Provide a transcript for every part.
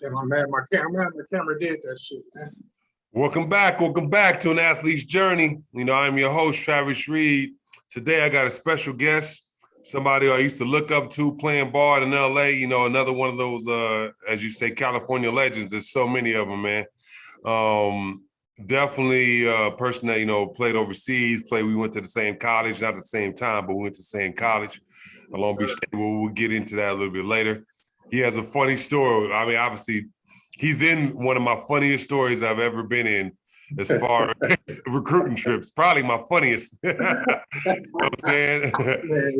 Damn, I'm mad. My camera did that shit, man. Welcome back to An Athlete's Journey. I'm your host, Travis Reed. Today, I got a special guest, somebody I used to look up to playing ball in LA. Another one of those, as you say, California legends. There's so many of them, man. Definitely a person that, played overseas, we went to the same college, not at the same time, but we went to the same college, Long Beach State. We'll get into that a little bit later. He has a funny story. I mean, obviously, he's in one of my funniest stories I've ever been in as far as recruiting trips. Probably my funniest. You know what I'm saying?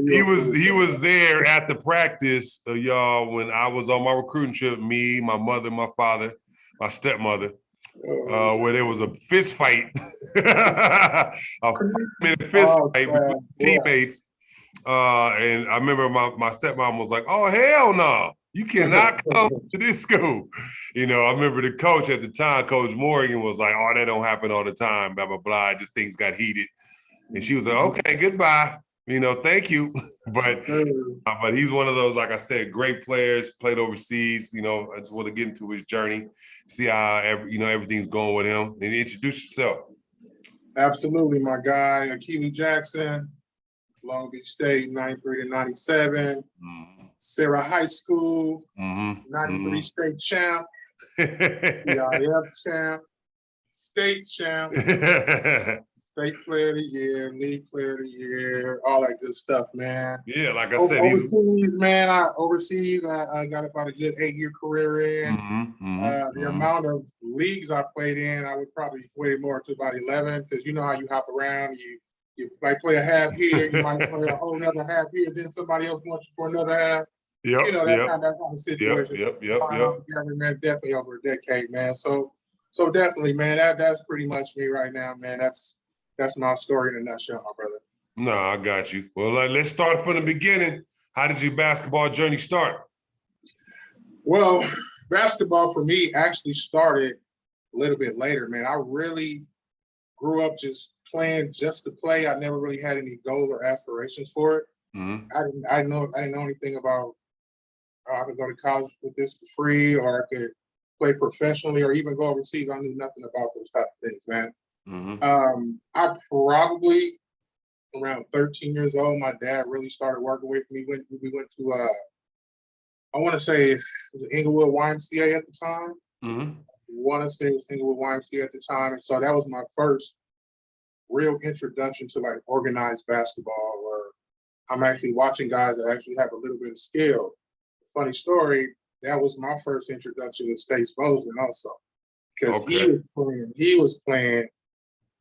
He was there at the practice, y'all, when I was on my recruiting trip, me, my mother, my father, my stepmother, where there was a fist fight, a 5-minute fist fight between teammates. And I remember my stepmom was like, "Oh, hell no. You cannot come to this school." I remember the coach at the time, Coach Morgan, was like, "Oh, that don't happen all the time, blah, blah, blah. Just things got heated." And she was like, "Okay, goodbye. Thank you." But he's one of those, like I said, great players, played overseas. I just want to get into his journey, see how everything's going with him. And introduce yourself. Absolutely, my guy, Akeli Jackson, Long Beach State, 93 to 97. Sarah High School, 93 state champ, CIF champ, state champ, state player of the year, league player of the year, all that good stuff, man. Yeah, like I said, overseas, I got about a good 8-year career in. The amount of leagues I played in, I would probably equate it more to about 11, because you know how you hop around, you might play a half here, you might play a whole other half here, then somebody else wants you for another half. That kind of situation. Man, definitely over a decade, man. So definitely, man, that's pretty much me right now, man. That's my story in a nutshell, my brother. No, I got you. Well, let's start from the beginning. How did your basketball journey start? Well, basketball for me actually started a little bit later, man. I really grew up just playing just to play. I never really had any goals or aspirations for it. I didn't know anything about I could go to college with this for free, or I could play professionally, or even go overseas. I knew nothing about those type of things, man. I probably around 13 years old, my dad really started working with me. We went to I want to say it was Inglewood YMCA at the time. I want to say it was Inglewood YMCA at the time, and so that was my first real introduction to like organized basketball, where I'm actually watching guys that actually have a little bit of skill. Funny story, that was my first introduction to Stace Bozeman also, because he was playing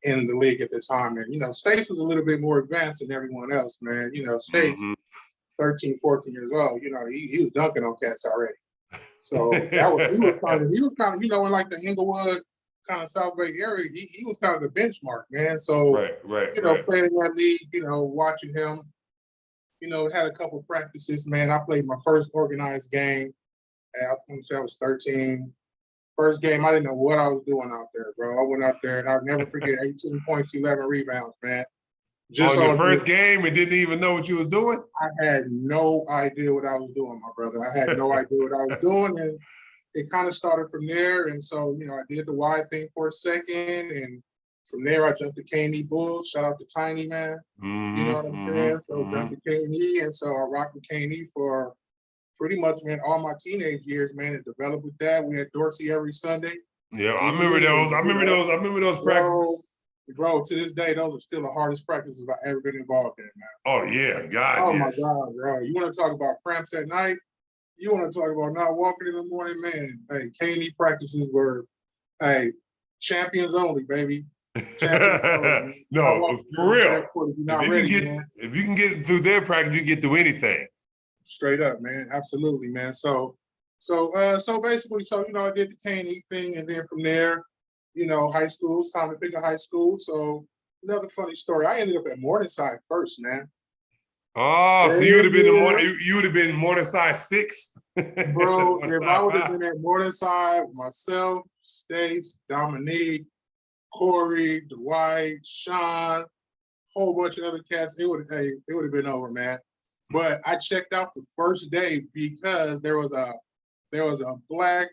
in the league at the time, and Stace was a little bit more advanced than everyone else, man. Stace, 13, 14 years old, he was dunking on cats already. So he was kind of in like the Inglewood kind of South Bay area, he was kind of the benchmark, man. So playing in that league, watching him, had a couple practices, man. I played my first organized game. And I want to say I was 13. First game, I didn't know what I was doing out there, bro. I went out there, and I'll never forget 18 points, 11 rebounds, man. Just on your first game, and didn't even know what you was doing? I had no idea what I was doing, my brother. I had no idea what I was doing, and it kind of started from there. And so, I did the Y thing for a second, and from there, I jumped to K&E Bulls. Shout out to Tiny, man. You know what I'm saying? So jumped to K&E, and so I rocked with K&E for pretty much, man, all my teenage years, man, and developed with that. We had Dorsey every Sunday. Yeah, I remember those. I remember those practices. Bro, to this day, those are still the hardest practices I've ever been involved in, man. Oh, yeah, God, oh, yes. My God, bro. You want to talk about cramps at night? You want to talk about not walking in the morning, man? Hey, K&E practices were, champions only, baby. No, for real. If you can get through their practice, you get through anything. Straight up, man. Absolutely, man. So basically, I did the K&E thing, and then from there, high school. It's time to pick a high school. So another funny story. I ended up at Morningside first, man. Oh, so you would have been Morningside 6? Bro, if I would have been at Morningside, myself, Stace, Dominique, Corey, Dwight, Sean, whole bunch of other cats, it would have been over, man. But I checked out the first day because there was a black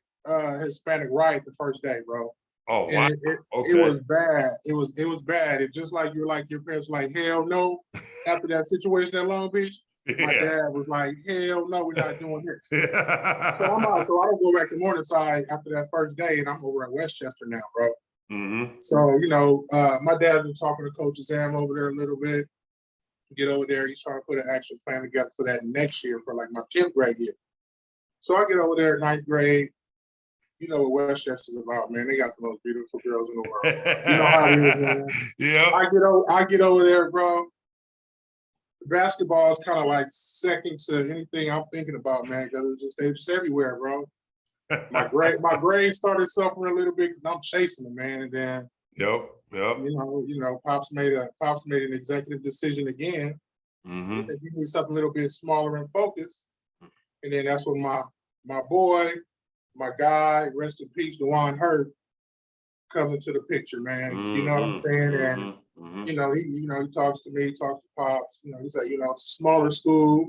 Hispanic riot the first day, bro. Oh wow. And it Okay. was bad. It was bad. And just like you're like your parents were like, hell no. After that situation at Long Beach, my Yeah. dad was like, hell no, we're not doing this. So I'm Yeah. out. So I don't go back to Morningside after that first day, and I'm over at Westchester now, bro. Mm-hmm. So my dad's been talking to Coach Zam over there a little bit. Get over there. He's trying to put an action plan together for that next year for like my 10th grade year. So I get over there ninth grade. You know what Westchester's about, man. They got the most beautiful girls in the world. You know how it is, man. Yeah. I get over there, bro. Basketball is kind of like second to anything I'm thinking about, man, because they're just everywhere, bro. My grades started suffering a little bit because I'm chasing them, man. And then Yep. Yep. Pops made an executive decision again. Mm-hmm. He said, you need something a little bit smaller and focused. And then that's when my boy, my guy, rest in peace, DeJuan Hurt, comes into the picture, man. You know what I'm saying? And he talks to me, talks to Pops. He's like, smaller school,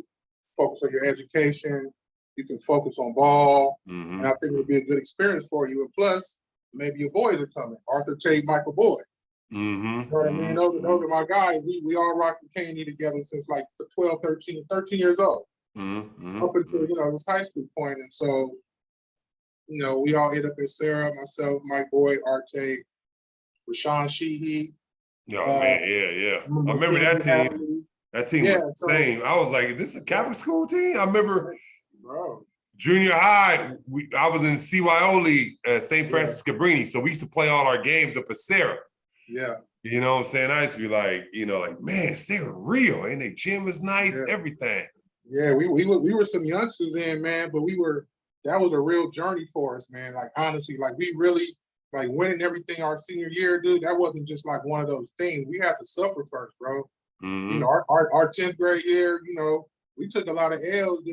focus on your education. You can focus on ball, and I think it'll be a good experience for you. And plus, maybe your boys are coming. Arthur Tate, Michael Boyd. Mm-hmm. You know what I mean? Those are my guys. We all rocked the K&E together since like 12, 13 years old, up until this high school point. And so, we all hit up at Sarah, myself, Mike Boyd, Arte, Rashawn Sheehy. Oh man, yeah. I remember that team. Avenue. That team was insane. I was like, this is a Catholic school team? I remember junior high, I was in CYO League at St. Francis Cabrini. So we used to play all our games up at Sarah. Yeah. You know what I'm saying? I used to be like, man, Sarah real. And their gym is nice, everything. Yeah, we were some youngsters then, man, but that was a real journey for us, man. Like honestly, like we really like winning everything our senior year, dude. That wasn't just like one of those things. We had to suffer first, bro. Our 10th grade year, we took a lot of L's.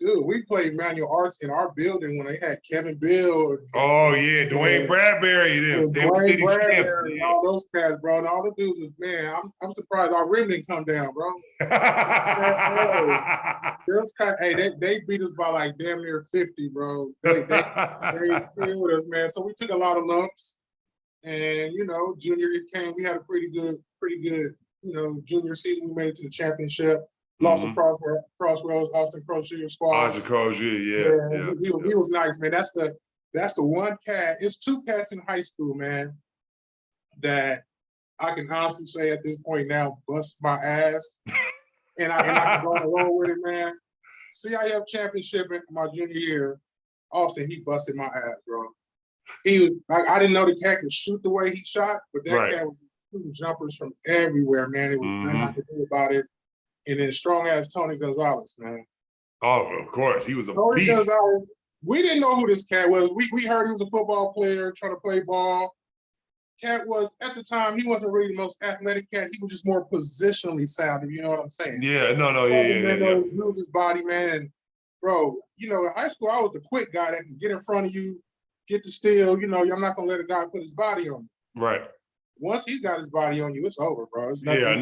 We played manual arts in our building when they had Kevin Bill. Dwayne Bradbury, them City champs. And all those cats, bro. And all the dudes was, man, I'm surprised our rim didn't come down, bro. They beat us by like damn near 50, bro. They killed us, man. So we took a lot of lumps. And junior year came, we had a pretty good, junior season. We made it to the championship. Lost to Crossroads, Austin Crozier squad. Austin Crozier, yeah. He was nice, man. That's the one cat. It's two cats in high school, man, that I can honestly say at this point now bust my ass, and I can go along with it, man. CIF championship in my junior year, Austin, he busted my ass, bro. He was like, I didn't know the cat could shoot the way he shot, but that cat was shooting jumpers from everywhere, man. It was nothing I could do about it. And then strong ass Tony Gonzalez, man. Oh, of course. He was a Tony beast. Gonzalez, we didn't know who this cat was. We heard he was a football player trying to play ball. Cat was, at the time, he wasn't really the most athletic cat. He was just more positionally sound, if you know what I'm saying. Yeah, no, Use his body, man. And, bro, in high school, I was the quick guy that can get in front of you, get the steal. I'm not going to let a guy put his body on me. Right. Once he's got his body on you, it's over, bro. It's nothing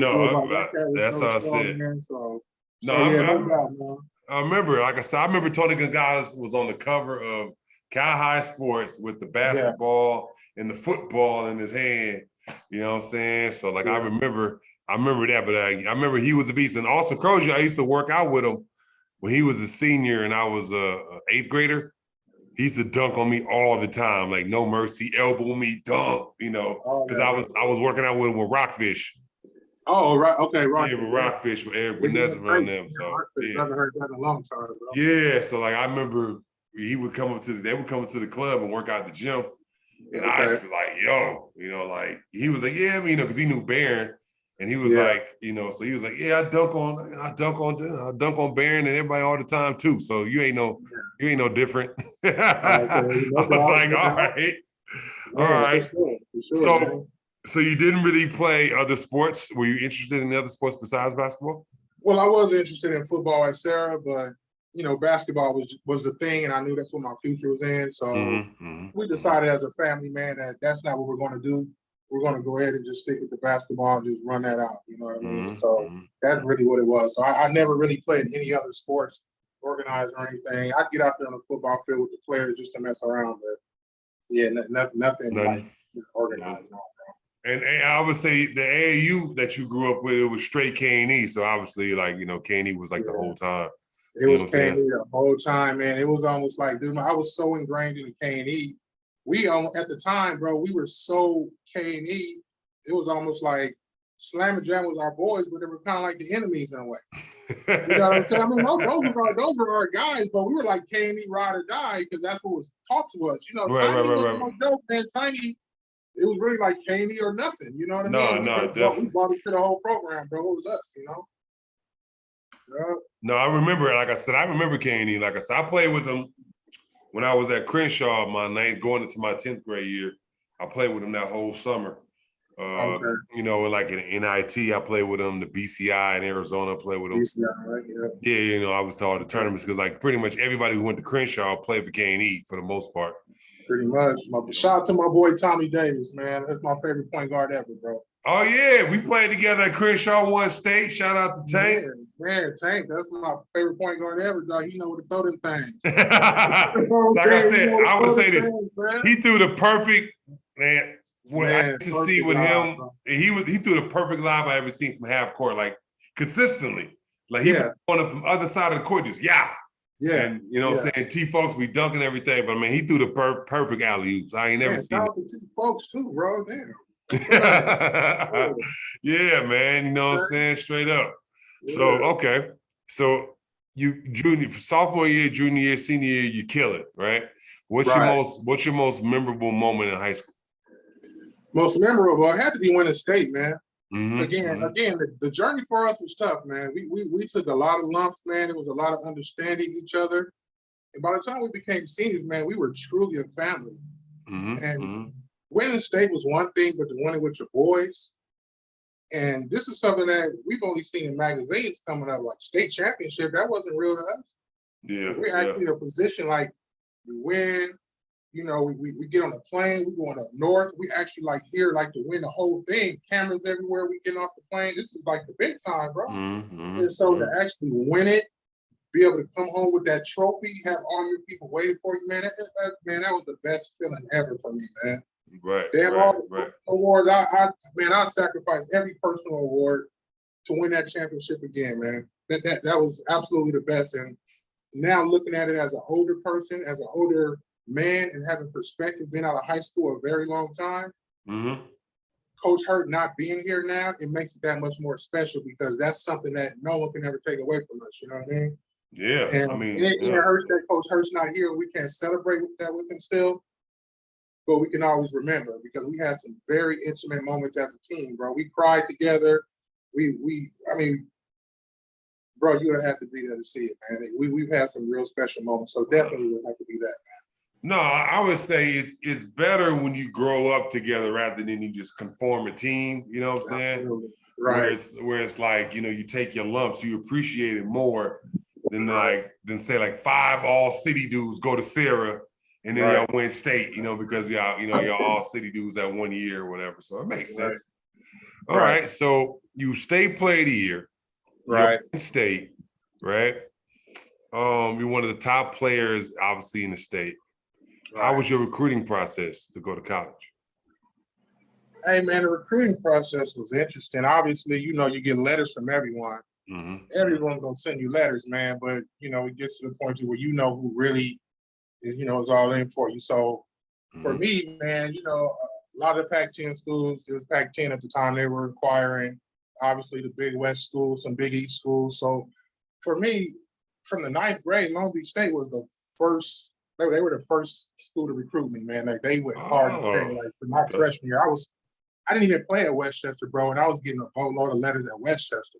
that's how I said. Man, no doubt, man. I remember, like I said, I remember Tony Gonzalez was on the cover of Cal High Sports with the basketball and the football in his hand. You know what I'm saying? So, like, I remember that, but I remember he was a beast. And also, Crozier, I used to work out with him when he was a senior and I was a 8th grader. He used to dunk on me all the time, like no mercy, elbow me, dunk, because I was working out with him with Rockfish. Oh, right. Okay, right. Yeah, with Rockfish, with Eric Vanessa around them. So I haven't heard that in a long time, bro. Yeah, so like I remember they would come to the club and work out at the gym. And I used to be like, yo, like he was like, yeah, because he knew Barron. And he was like, so he was like, yeah, I dunk on Barron and everybody all the time too. So you ain't no different. I was like, all right. All right. For sure, so you didn't really play other sports? Were you interested in other sports besides basketball? Well, I was interested in football at Sarah, but basketball was the thing, and I knew that's what my future was in. So we decided as a family, man, that that's not what we're going to do. We're going to go ahead and just stick with the basketball and just run that out. You know what I mean? So that's really what it was. So I never really played any other sports organized or anything. I'd get out there on the football field with the players just to mess around, but yeah, nothing like organized. No. And I would say the AAU that you grew up with, it was straight K&E. So obviously, like, K&E was like the whole time. It was K&E the whole time, man. It was almost like, dude, I was so ingrained in the K&E. We at the time, bro, we were so K&E. It was almost like Slam and Jam was our boys, but they were kind of like the enemies in a way. You know what I'm saying? I mean, those were our guys, but we were like K&E ride or die because that's what was taught to us. Tiny wasn't no joke, man. Tiny, it was really like K&E or nothing. You know what I mean? Definitely. We brought it to the whole program, bro. It was us, Yeah. No, I remember, like I said, I remember K&E. Like I said, I played with them when I was at Crenshaw, my ninth, going into my 10th grade year. I played with them that whole summer. Like in NIT, I played with them. The BCI in Arizona, I played with them. BCI, right? Yeah. Yeah, I was to all the tournaments because like pretty much everybody who went to Crenshaw played for K&E for the most part. Pretty much. Shout out to my boy Tommy Davis, man. That's my favorite point guard ever, bro. Oh yeah, we played together at Crenshaw One State. Shout out to Tank. Man, Tank, that's my favorite point guard ever, dog. He know what to throw them things. Like I said, I would say this. He threw the perfect man. What I used to see with him, he threw the perfect lob I ever seen from half court, like consistently. Like he was on it from the other side of the court, just yeah. And what I'm saying, T folks be dunking everything, but I mean he threw the perfect alley oops. I ain't never seen it. T folks too, bro. Damn. Yeah, man. You know what I'm saying? Straight up. Yeah. So okay. So you sophomore year, junior year, senior year, you kill it, right? What's your most memorable moment in high school? Most memorable, it had to be winning state, man. Mm-hmm. Again, the journey for us was tough, man. We took a lot of lumps, man. It was a lot of understanding each other. And by the time we became seniors, man, we were truly a family. Mm-hmm. And winning state was one thing, but the winning with your boys. And this is something that we've only seen in magazines coming up, like state championship. That wasn't real to us. Yeah. We're actually in a position like we win. We get on a plane, we're going up north. We actually like here, like to win the whole thing. Cameras everywhere, we getting off the plane. This is like the big time, bro. Mm-hmm. And so to actually win it, be able to come home with that trophy, have all your people waiting for you, man. That was the best feeling ever for me, man. Right. All the awards. I'd sacrifice every personal award to win that championship again, man. That was absolutely the best. And now looking at it as an older person, as an older man, and having perspective, been out of high school a very long time. Mm-hmm. Coach Hurt not being here now, it makes it that much more special because that's something that no one can ever take away from us. You know what I mean? Yeah. And it hurts that Coach Hurt's not here. We can't celebrate with him still, but we can always remember because we had some very intimate moments as a team, bro. We cried together. Bro, you would have to be there to see it, man. We've had some real special moments, so definitely would have to be that, man. No, I would say it's better when you grow up together rather than you just conform a team. You know what I'm saying? Absolutely. Right. Where it's like, you take your lumps, you appreciate it more than say like 5 all city dudes go to Sarah and then y'all win state, because y'all all city dudes that 1 year or whatever. So it makes sense. All right. So you state player of the year. Right. You're in state, right? You're one of the top players, obviously, in the state. Right. How was your recruiting process to go to college? Hey, man, the recruiting process was interesting. Obviously, you get letters from everyone. Mm-hmm. Everyone's going to send you letters, man. But, it gets to the point where who really is all in for you. So for me, man, a lot of the Pac-10 schools, it was Pac-10 at the time, they were inquiring. Obviously, the Big West schools, some Big East schools. So for me, from the 9th grade, Long Beach State was the first. They were the first school to recruit me, man. Like they went hard for my freshman year. I didn't even play at Westchester, bro, and I was getting a boatload of letters at Westchester.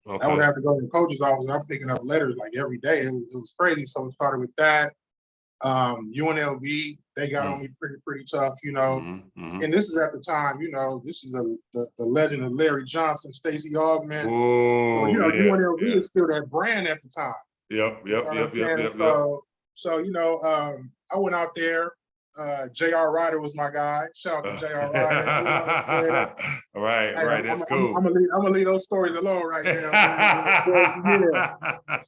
Okay. I would have to go to the coach's office, and I'm picking up letters like every day. It was crazy. So it started with that. UNLV, they got on me pretty tough, And this is at the time, this is the legend of Larry Johnson, Stacey Augman. Oh, so UNLV is still that brand at the time. Yep. So I went out there. J.R. Ryder was my guy. Shout out to J.R. Ryder. You know what I'm saying? Right, Hey, right. That's cool. I'm gonna leave those stories alone right now, man. But yeah,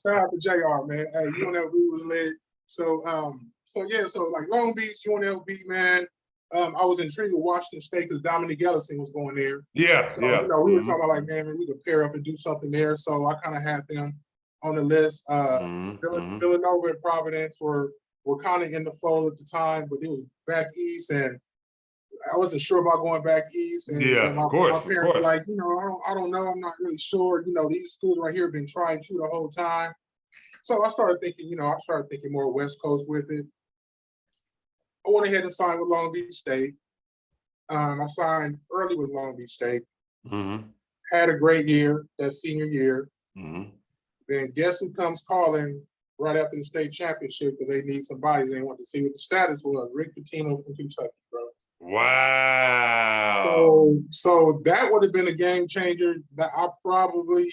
shout out to J.R. man. Hey, UNLV was lit. So yeah, so like Long Beach, UNLV, man. I was intrigued with Washington State because Dominic Ellison was going there. Yeah, So yeah. we were talking about like, man, we could pair up and do something there. So I kind of had them on the list. Villanova and Providence were kind of in the fold at the time, but it was back east, and I wasn't sure about going back east. And, Yeah, and of my course, of parents were course. like, I don't know, I'm not really sure. These schools right here have been trying to the whole time. So I started thinking, more West Coast with it. I went ahead and signed with Long Beach State. I signed early with Long Beach State. Had a great year, that senior year. Then guess who comes calling right after the state championship because they need some bodies. They want to see what the status was. Rick Pitino from Kentucky, bro. Wow. So that would have been a game changer. That I probably,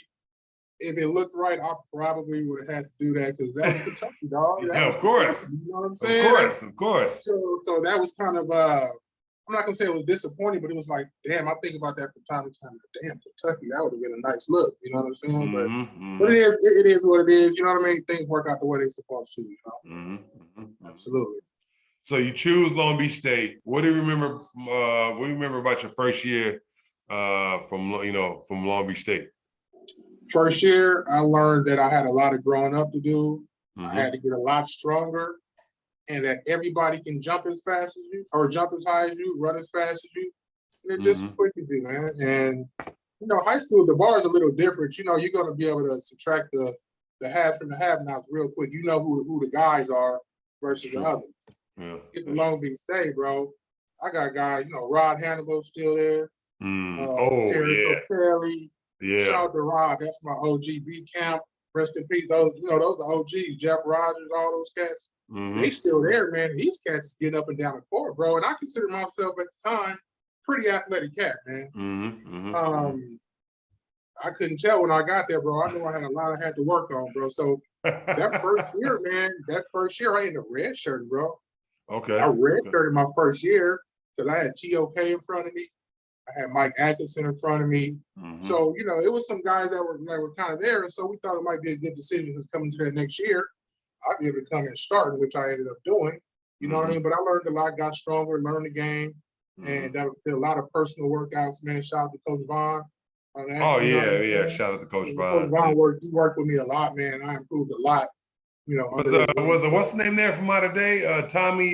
if it looked right, I probably would have had to do that because that was Kentucky, dog. Yeah, of course. Kentucky, you know what I'm saying? Of course. So that was kind of I'm not gonna say it was disappointing, but it was like, damn, I think about that from time to time. Damn, Kentucky, that would have been a nice look. You know what I'm saying? But it is what it is. You know what I mean? Things work out the way they're supposed to. Absolutely. So you choose Long Beach State. What do you remember? What do you remember about your first year from Long Beach State? First year, I learned that I had a lot of growing up to do. I had to get a lot stronger, and that everybody can jump as fast as you, or jump as high as you, run as fast as you, and they're just as quick as you, man. And high school, the bar is a little different. You're going to be able to subtract the halves from the have-nots real quick. You know who the guys are versus the others. Yeah. Get the Long Beach State, bro. I got guys, Rod Hannibal still there. Terrence O'Kelly. Yeah. Shout out to Rod. That's my OG B camp. Rest in peace. Those are OGs. Jeff Rogers, all those cats. They still there, man. These cats getting up and down the court, bro. And I consider myself at the time pretty athletic cat, man. I couldn't tell when I got there, bro. I knew I had a lot I had to work on, bro. So that first year, man, I ended up redshirting, bro. Okay. I redshirted my first year because I had TOK in front of me. I had Mike Atkinson in front of me. So, it was some guys that were kind of there. And so we thought it might be a good decision because coming to that next year, I'd be able to come and start, which I ended up doing. You know what I mean? But I learned a lot, got stronger, learned the game. And that did a lot of personal workouts, man. Shout out to Coach Vaughn on that. Oh, yeah. Shout out to Coach Vaughn. Coach Vaughn he worked with me a lot, man. I improved a lot. What's the name there from out of day? Tommy.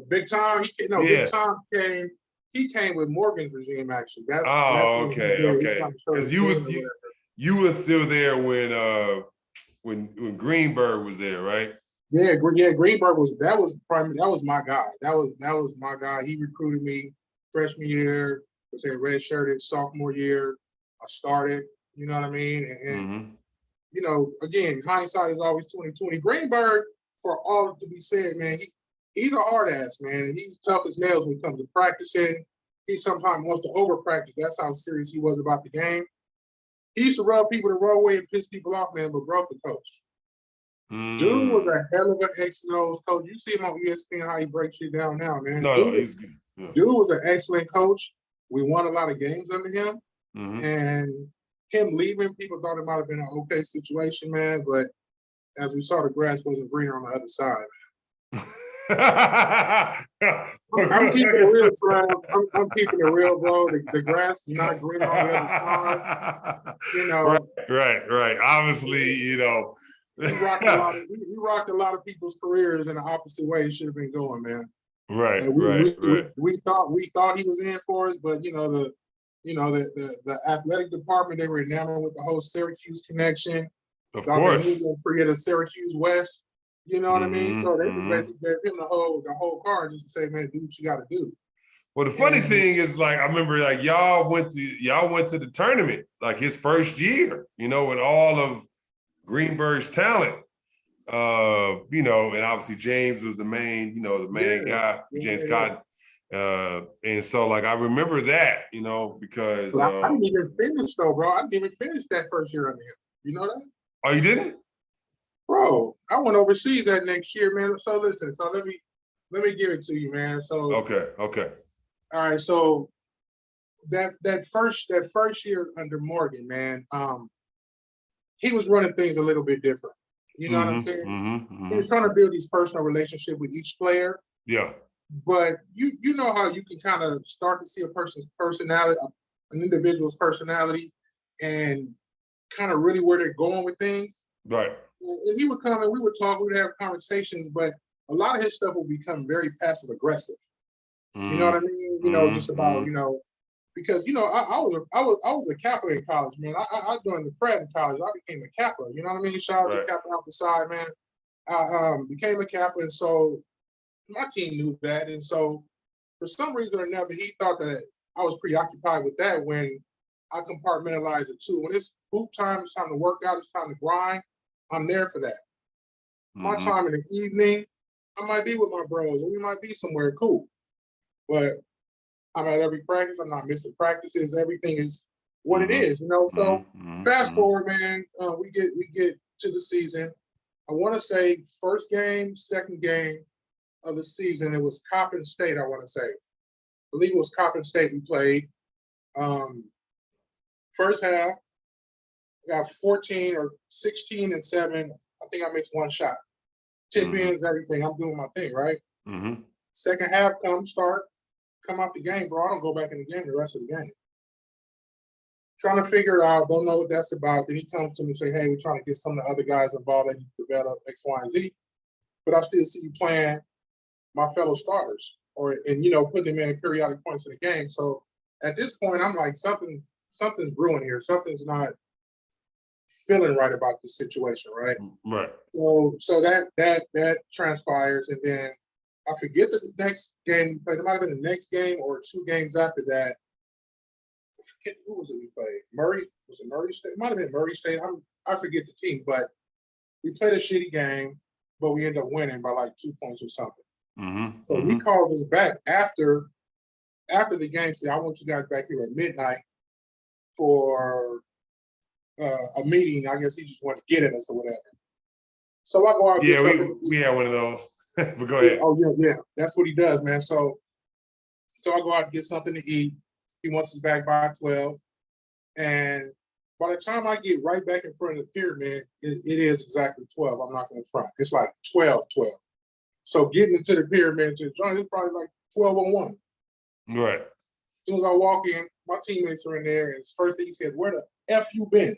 Big Tom. Big Tom came. He came with Morgan's regime, actually. Okay. Because you were still there when Greenberg was there, right? Yeah. Greenberg was my guy. That was my guy. He recruited me freshman year. Was a redshirted sophomore year. I started. You know what I mean? And again, hindsight is always 20/20. Greenberg, for all to be said, man, he's a hard ass, man. And he's tough as nails when it comes to practicing. He sometimes wants to over practice. That's how serious he was about the game. He used to rub people the wrong way and piss people off, man, but broke the coach. Dude was a hell of an X-Nose coach. You see him on ESPN, how he breaks shit down now, man. He's good. Yeah. Dude was an excellent coach. We won a lot of games under him. And him leaving, people thought it might have been an okay situation, man. But as we saw, the grass wasn't greener on the other side. I'm keeping it real, bro. I'm keeping it real, bro. The grass is not greener on the other side. Right. Obviously, he rocked a lot of people's careers in the opposite way it should have been going, man. Right. We thought he was in for us, but the athletic department, they were enamored with the whole Syracuse connection. Of course. He was going to create a Syracuse West. You know what I mean? So they basically gave him the whole card just to say, man, do what you got to do. Well, the funny thing is, like, I remember, like, y'all went to the tournament, like his first year, with all of Greenberg's talent. And obviously James was the main guy, James Cotton. And so, like, I remember that, because I didn't even finish though, bro. I didn't even finish that first year under him. You know that? Oh, you didn't? Bro, I went overseas that next year, man. So listen, so let me give it to you, man. So Okay. all right, so that first year under Morgan, man, he was running things a little bit different. You know what I'm saying? He was trying to build these personal relationship with each player, Yeah. but you know how you can kind of start to see a person's personality, an individual's personality, and kind of really where they're going with things. Right. And he would come and we would talk, we would have conversations, but a lot of his stuff would become very passive aggressive. You know what I mean? Just about, because I was a Kappa in college, man. I joined the frat in college. I became a Kappa. You know what I mean? Shout out to Right. Kappa out the side, man. I became a Kappa, and so my team knew that, and so for some reason or another, he thought that I was preoccupied with that when I compartmentalized it too. When it's hoop time, it's time to work out, it's time to grind. I'm there for that. My time in the evening, I might be with my bros, or we might be somewhere cool, but I'm at every practice. I'm not missing practices. Everything is what it is, So fast forward, man. We get to the season. I want to say first game, second game of the season. It was Coppin State. I want to say. I believe it was Coppin State we played. First half, got 14 or 16 and 7. I think I missed one shot. Tip ins, everything. I'm doing my thing, right? Second half come out the game, bro. I don't go back in the game the rest of the game. Trying to figure it out, don't know what that's about. Then he comes to me and say, hey, we're trying to get some of the other guys involved that need to develop X, Y, and Z. But I still see you playing my fellow starters and putting them in periodic points in the game. So at this point, I'm like, something's brewing here. Something's not feeling right about this situation, right? Right. So that transpires, and then I forget the next game. It might have been the next game or 2 games after that. I forget who was it we played. Murray, was it Murray State? It might have been Murray State. I forget the team, but we played a shitty game, but we ended up winning by like 2 points or something. So he called us back after the game, said, I want you guys back here at midnight for a meeting. I guess he just wanted to get at us or whatever. So I go out and get something. We had one of those. But go Yeah, ahead. oh yeah. That's what he does, man. So I go out and get something to eat. He wants us back by 12. And by the time I get right back in front of the pyramid, it is exactly 12. I'm not going to front. It's like 12. So getting into the pyramid to the joint is probably like 12:01. Right. As soon as I walk in, my teammates are in there, and his first thing he says, where the F you been?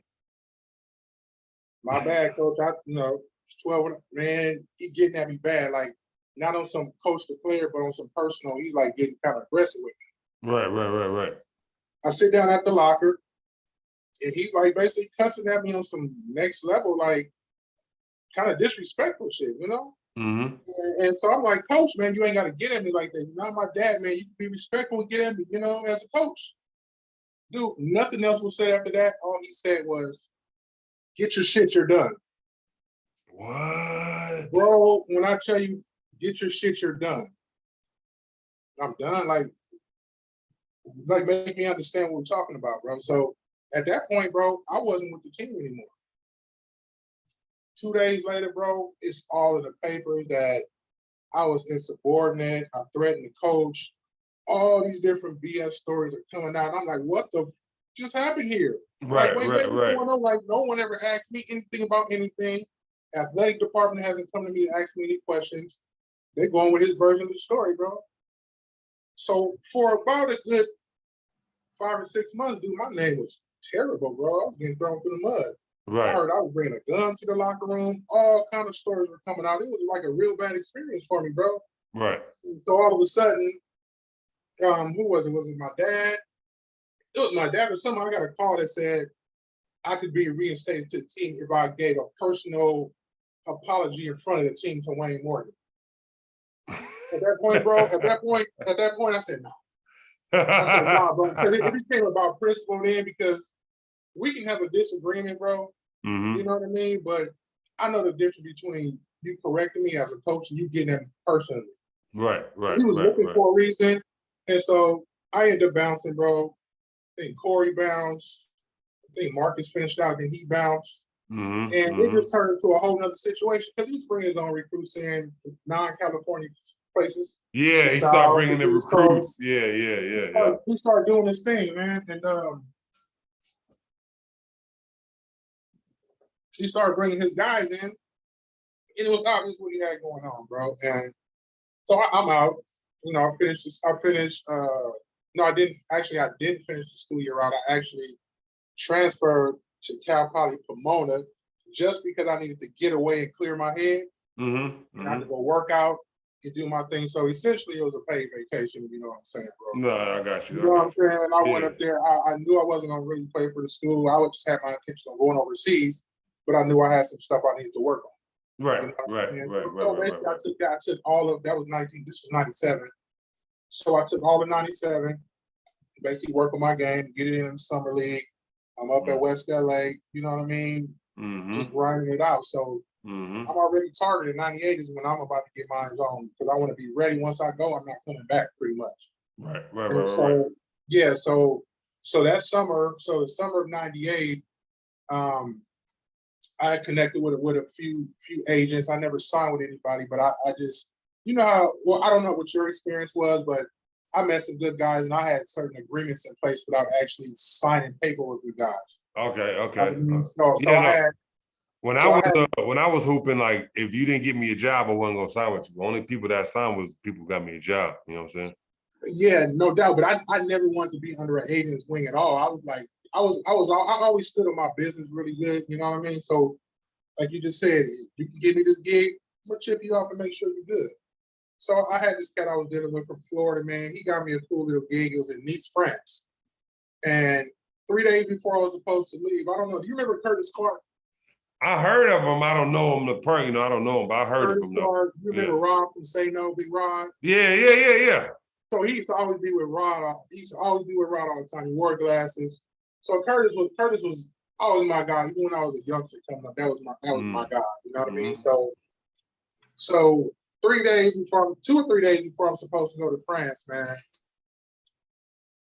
My bad, coach. It's 12. Man, he getting at me bad. Like, not on some coach to player, but on some personal. He's like getting kind of aggressive with me. Right. I sit down at the locker, and he's like basically cussing at me on some next level, like kind of disrespectful shit, And so I'm like, Coach, man, you ain't got to get at me like that. You're not my dad, man. You can be respectful and get at me, as a coach. Dude, nothing else was said after that. All he said was, get your shit, you're done. What? Bro, when I tell you, get your shit, you're done. I'm done. Like make me understand what we're talking about, bro. So at that point, bro, I wasn't with the team anymore. 2 days later, bro, it's all in the papers that I was insubordinate. I threatened the coach. All these different BS stories are coming out. I'm like, what the just happened here? Right. What's going on? Like, no one ever asked me anything about anything. Athletic department hasn't come to me to ask me any questions. They're going with his version of the story, bro. So for about a good 5 or 6 months, dude, my name was terrible, bro. I was getting thrown through the mud. Right. I heard I was bringing a gun to the locker room. All kind of stories were coming out. It was like a real bad experience for me, bro. Right. And so all of a sudden, who was it? Was it my dad? It was my dad or someone. I got a call that said I could be reinstated to the team if I gave a personal apology in front of the team to Wayne Morgan. At that point, bro, at that point, I said no. I said nah, bro, because it became about principle then. Because we can have a disagreement, bro. You know what I mean? But I know the difference between you correcting me as a coach and you getting at me personally. Right. He was looking for a reason, and so I ended up bouncing, bro. I think Corey bounced. I think Marcus finished out, then he bounced. Mm-hmm. And it Mm-hmm. just turned into a whole nother situation because he's bringing his own recruits in from non-California places, Yeah, the he started South, bringing the the East Coast. recruits. Yeah, yeah, yeah, yeah. He started doing his thing, man, and he started bringing his guys in, and it was obvious what he had going on, bro. And so I'm out. You know, I finished. I finished. No, I didn't. Actually, I didn't finish the school year out. I actually transferred to Cal Poly Pomona just because I needed to get away and clear my head, Mm-hmm. and I had to Mm-hmm. go work out and do my thing. So essentially, it was a paid vacation. You know what I'm saying, bro? No, I got you. You I know what I'm got saying? And I you. went Yeah. up there. I knew I wasn't gonna really play for the school. I would just have my intention of going overseas, but I knew I had some stuff I needed to work on. Right, You know what I'm right, saying? right, right, So right, right, basically, right. I took all of that was 19. This was 97. So I took all of 97, basically work on my game, get it in the summer league. I'm up at West LA. You know what I mean? Just Mm-hmm. grinding it out. So Mm-hmm. I'm already targeted. 98 is when I'm about to get mine on because I want to be ready. Once I go, I'm not coming back pretty much. Right, right, right, And right, right. so, yeah, so that summer, so the summer of 98, I connected with a few agents. I never signed with anybody, but I just, you know how, well, I don't know what your experience was, but I met some good guys and I had certain agreements in place without actually signing paperwork with guys. Okay, I okay. mean, so Yeah, I no. had, When so I had, I was hooping, like if you didn't get me a job, I wasn't gonna sign with you. The only people that signed was people who got me a job. You know what I'm saying? yeah, no doubt, but I never wanted to be under an agent's wing at all. I was like, I always stood on my business really good. You know what I mean? So like you just said, you can give me this gig, I'm gonna chip you off and make sure you're good. So I had this cat I was dealing with from Florida, man. He got me a cool little gig. It was in Nice, France. And 3 days before I was supposed to leave, I don't know. Do you remember Curtis Clark? I heard of him. I don't know him the per, you know, I don't know him, but I heard of Curtis him though. Clark, you Yeah. remember Rod from Say No, Big Rod? Yeah, yeah, yeah, yeah. So he used to always be with Rod. He used to always be with Rod all the time. He wore glasses. So Curtis was always my guy. Even when I was a youngster coming up, that was my guy. You know what I mean? Mm-hmm. So 2 or 3 days before I'm supposed to go to France, man,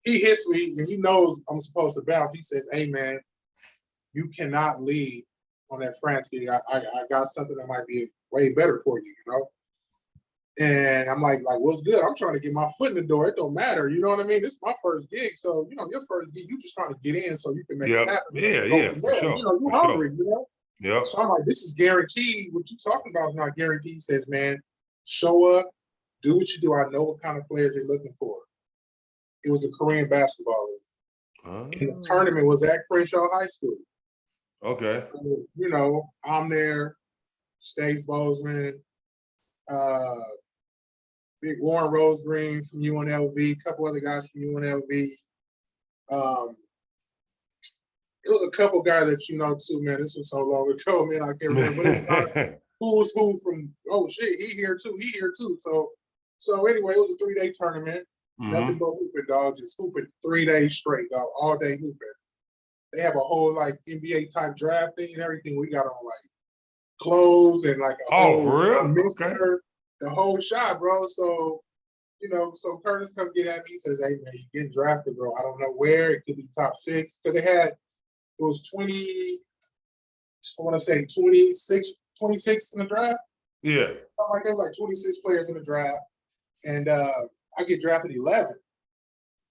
he hits me and he knows I'm supposed to bounce. He says, "Hey, man, you cannot leave on that France gig. I got something that might be way better for you, you know." And I'm like, what's good? I'm trying to get my foot in the door. It don't matter, you know what I mean? This is my first gig, so you know, your first gig, you just trying to get in so you can make it Yep. happen Yeah, and go yeah, from for there. sure. You know, you For sure. hungry, you know. Yep. So I'm like, this is guaranteed. What you talking about is not guaranteed. He says, man, show up, do what you do. I know what kind of players you're looking for. It was a Korean basketball league. And the tournament was at Crenshaw High School. Okay. So, you know, I'm there, Stace Bozeman, Big Warren Rose Green from UNLV, a couple other guys from UNLV. It was a couple guys that you know too, man. This was so long ago, man. I can't remember. But it was who's who from, oh shit, he here too. So anyway, it was a 3-day tournament. Nothing but hooping, dog. Just hooping 3 days straight, dog. All day hooping. They have a whole like NBA type draft thing and everything. We got on like clothes and like a Oh, whole for real? Okay. mixer, the whole shot, bro. So, you know, so Curtis come get at me. He says, "Hey man, you getting drafted, bro. I don't know where. It could be top 6." Because it was 20, I want to say 26 in the draft. Yeah. Something like that, like 26 players in the draft. And I get drafted 11.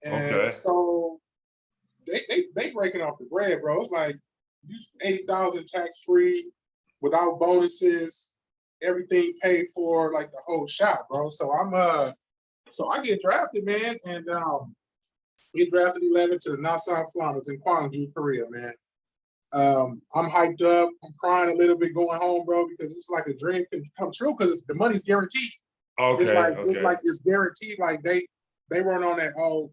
And Okay. so they breaking off the bread, bro. It's like 80,000 tax free, without bonuses, everything paid for, like the whole shot, bro. So I get drafted, man, and get drafted 11 to the Nasan Flames in Gwangju, Korea, man. I'm hyped up. I'm crying a little bit going home, bro, because it's like a dream can come true because the money's guaranteed. Okay. It's like it's guaranteed. Like they weren't on that. Oh,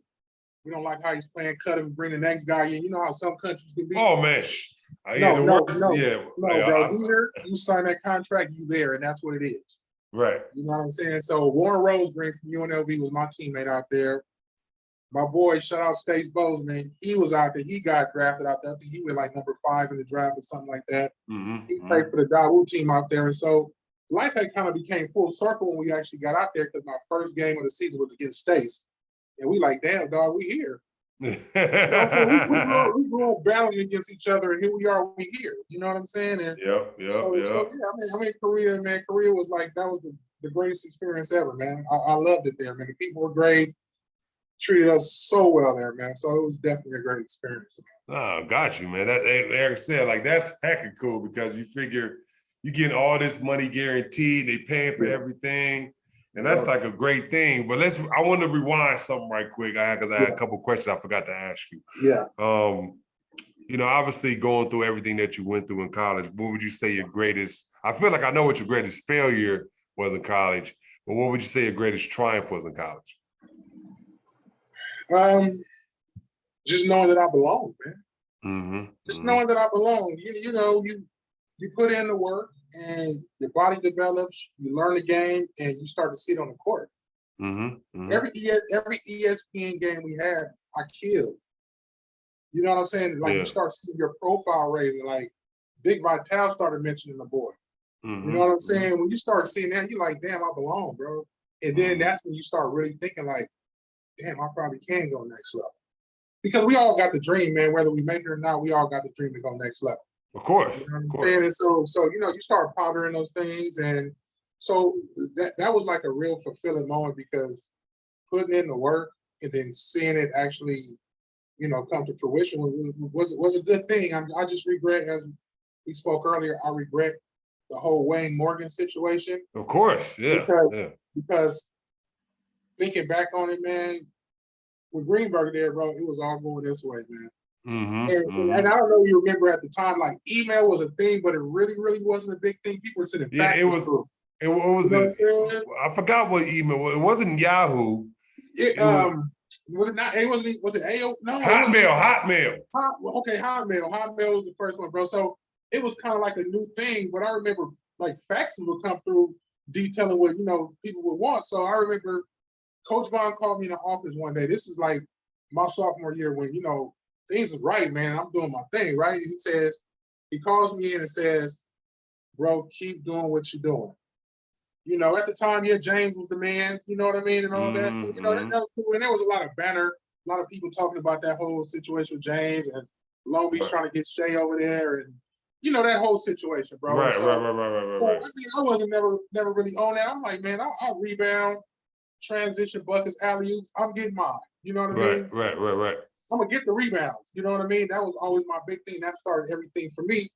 we don't like how he's playing. Cut him, bring the next guy in. You know how some countries can be. Oh man. Yeah, No, the no, worst. no, Yeah. no, Yeah, bro. Here, you sign that contract, you there, and that's what it is. right. You know what I'm saying? So Warren Rosegreen from UNLV was my teammate out there. My boy, shout out Stace Bozeman, he was out there. He got drafted out there. I think he went like number 5 in the draft or something like that. He played for the Daewoo team out there. And so life had kind of became full circle when we actually got out there because my first game of the season was against Stace. And we like, damn, dog, we here. You know what I'm saying? We grew up battling against each other, and here we are, here. You know what I'm saying? And Yep, yep, so yep. yeah, I mean, Korea, man. Korea was like that was the greatest experience ever, man. I loved it there, man. The people were great, treated us so well there, man. So it was definitely a great experience. Oh, got you, man. That Eric said, like that's heckin' cool because you figure you getting all this money guaranteed, they paying for Yeah, everything, and yeah, that's like a great thing. But I want to rewind something right quick. Because I had a yeah, couple questions I forgot to ask you. yeah. Obviously going through everything that you went through in college, what would you say your greatest? I feel like I know what your greatest failure was in college, but what would you say your greatest triumph was in college? Um, just knowing that I belong, man. Mm-hmm. Just Mm-hmm. knowing that I belong. You put in the work and your body develops, you learn the game, and you start to see it on the court. Mm-hmm. Mm-hmm. Every ESPN game we had, I killed. You know what I'm saying? Like you Yeah. start seeing your profile raising, like Big Vital started mentioning the boy. You know Mm-hmm. what I'm Mm-hmm. saying? When you start seeing that, you're like, damn, I belong, bro. And then Mm-hmm. that's when you start really thinking like, damn, I probably can go next level. Because we all got the dream, man. Whether we make it or not, we all got the dream to go next level. Of course. You know what Of I'm course. saying? And so you start pondering those things, and so that was like a real fulfilling moment because putting in the work and then seeing it actually, come to fruition was a good thing. I just regret, as we spoke earlier, I regret the whole Wayne Morgan situation Of course. Yeah. because Yeah. because thinking back on it, man, with Greenberg there, bro, it was all going this way, man. Mm-hmm. And Mm-hmm. I don't know if you remember at the time, like email was a thing, but it really, really wasn't a big thing. People were sending Yeah, it faxes was. through. It was You know what the. I'm saying? I forgot what email. It wasn't Yahoo. It It was was it not? It wasn't. Was it AO? No, it wasn't. Hotmail. Hotmail. Okay, Hotmail. Hotmail was the first one, bro. So it was kind of like a new thing. But I remember like faxes would come through detailing what people would want. So I remember Coach Vaughn called me in the office one day. This is like my sophomore year when things is right, man. I'm doing my thing, right? And he calls me in and says, "Bro, keep doing what you're doing." At the time, yeah, James was the man. You know what I mean, and all that. So Mm-hmm. that was cool. And there was a lot of banner, a lot of people talking about that whole situation with James and Long Beach Right. trying to get Shea over there, and that whole situation, bro. And Right. Right. so, Right. Right. Right. Right. so I Right. mean, I wasn't never really on that. I'm like, man, I'll rebound, transition buckets, alley oops. I'm getting mine. You know what I Right. mean? Right. Right. Right. I'm gonna get the rebounds. You know what I mean? That was always my big thing. That started everything for me.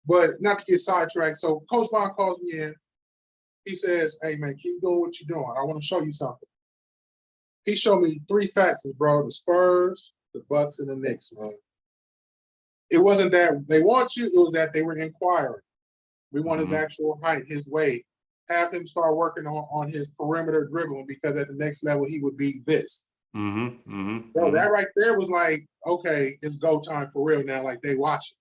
But not to get sidetracked. So Coach Vaughn calls me in. He says, "Hey man, keep doing what you're doing. I want to show you something." He showed me three faxes, bro: the Spurs, the Bucks, and the Knicks. Man, it wasn't that they want you; it was that they were inquiring. We want his Mm-hmm. actual height, his weight. Have him start working on his perimeter dribbling because at the next level he would be this. Mm-hmm. Mm-hmm. Bro, Mm-hmm. that right there was like, okay, it's go time for real now. Like they watching.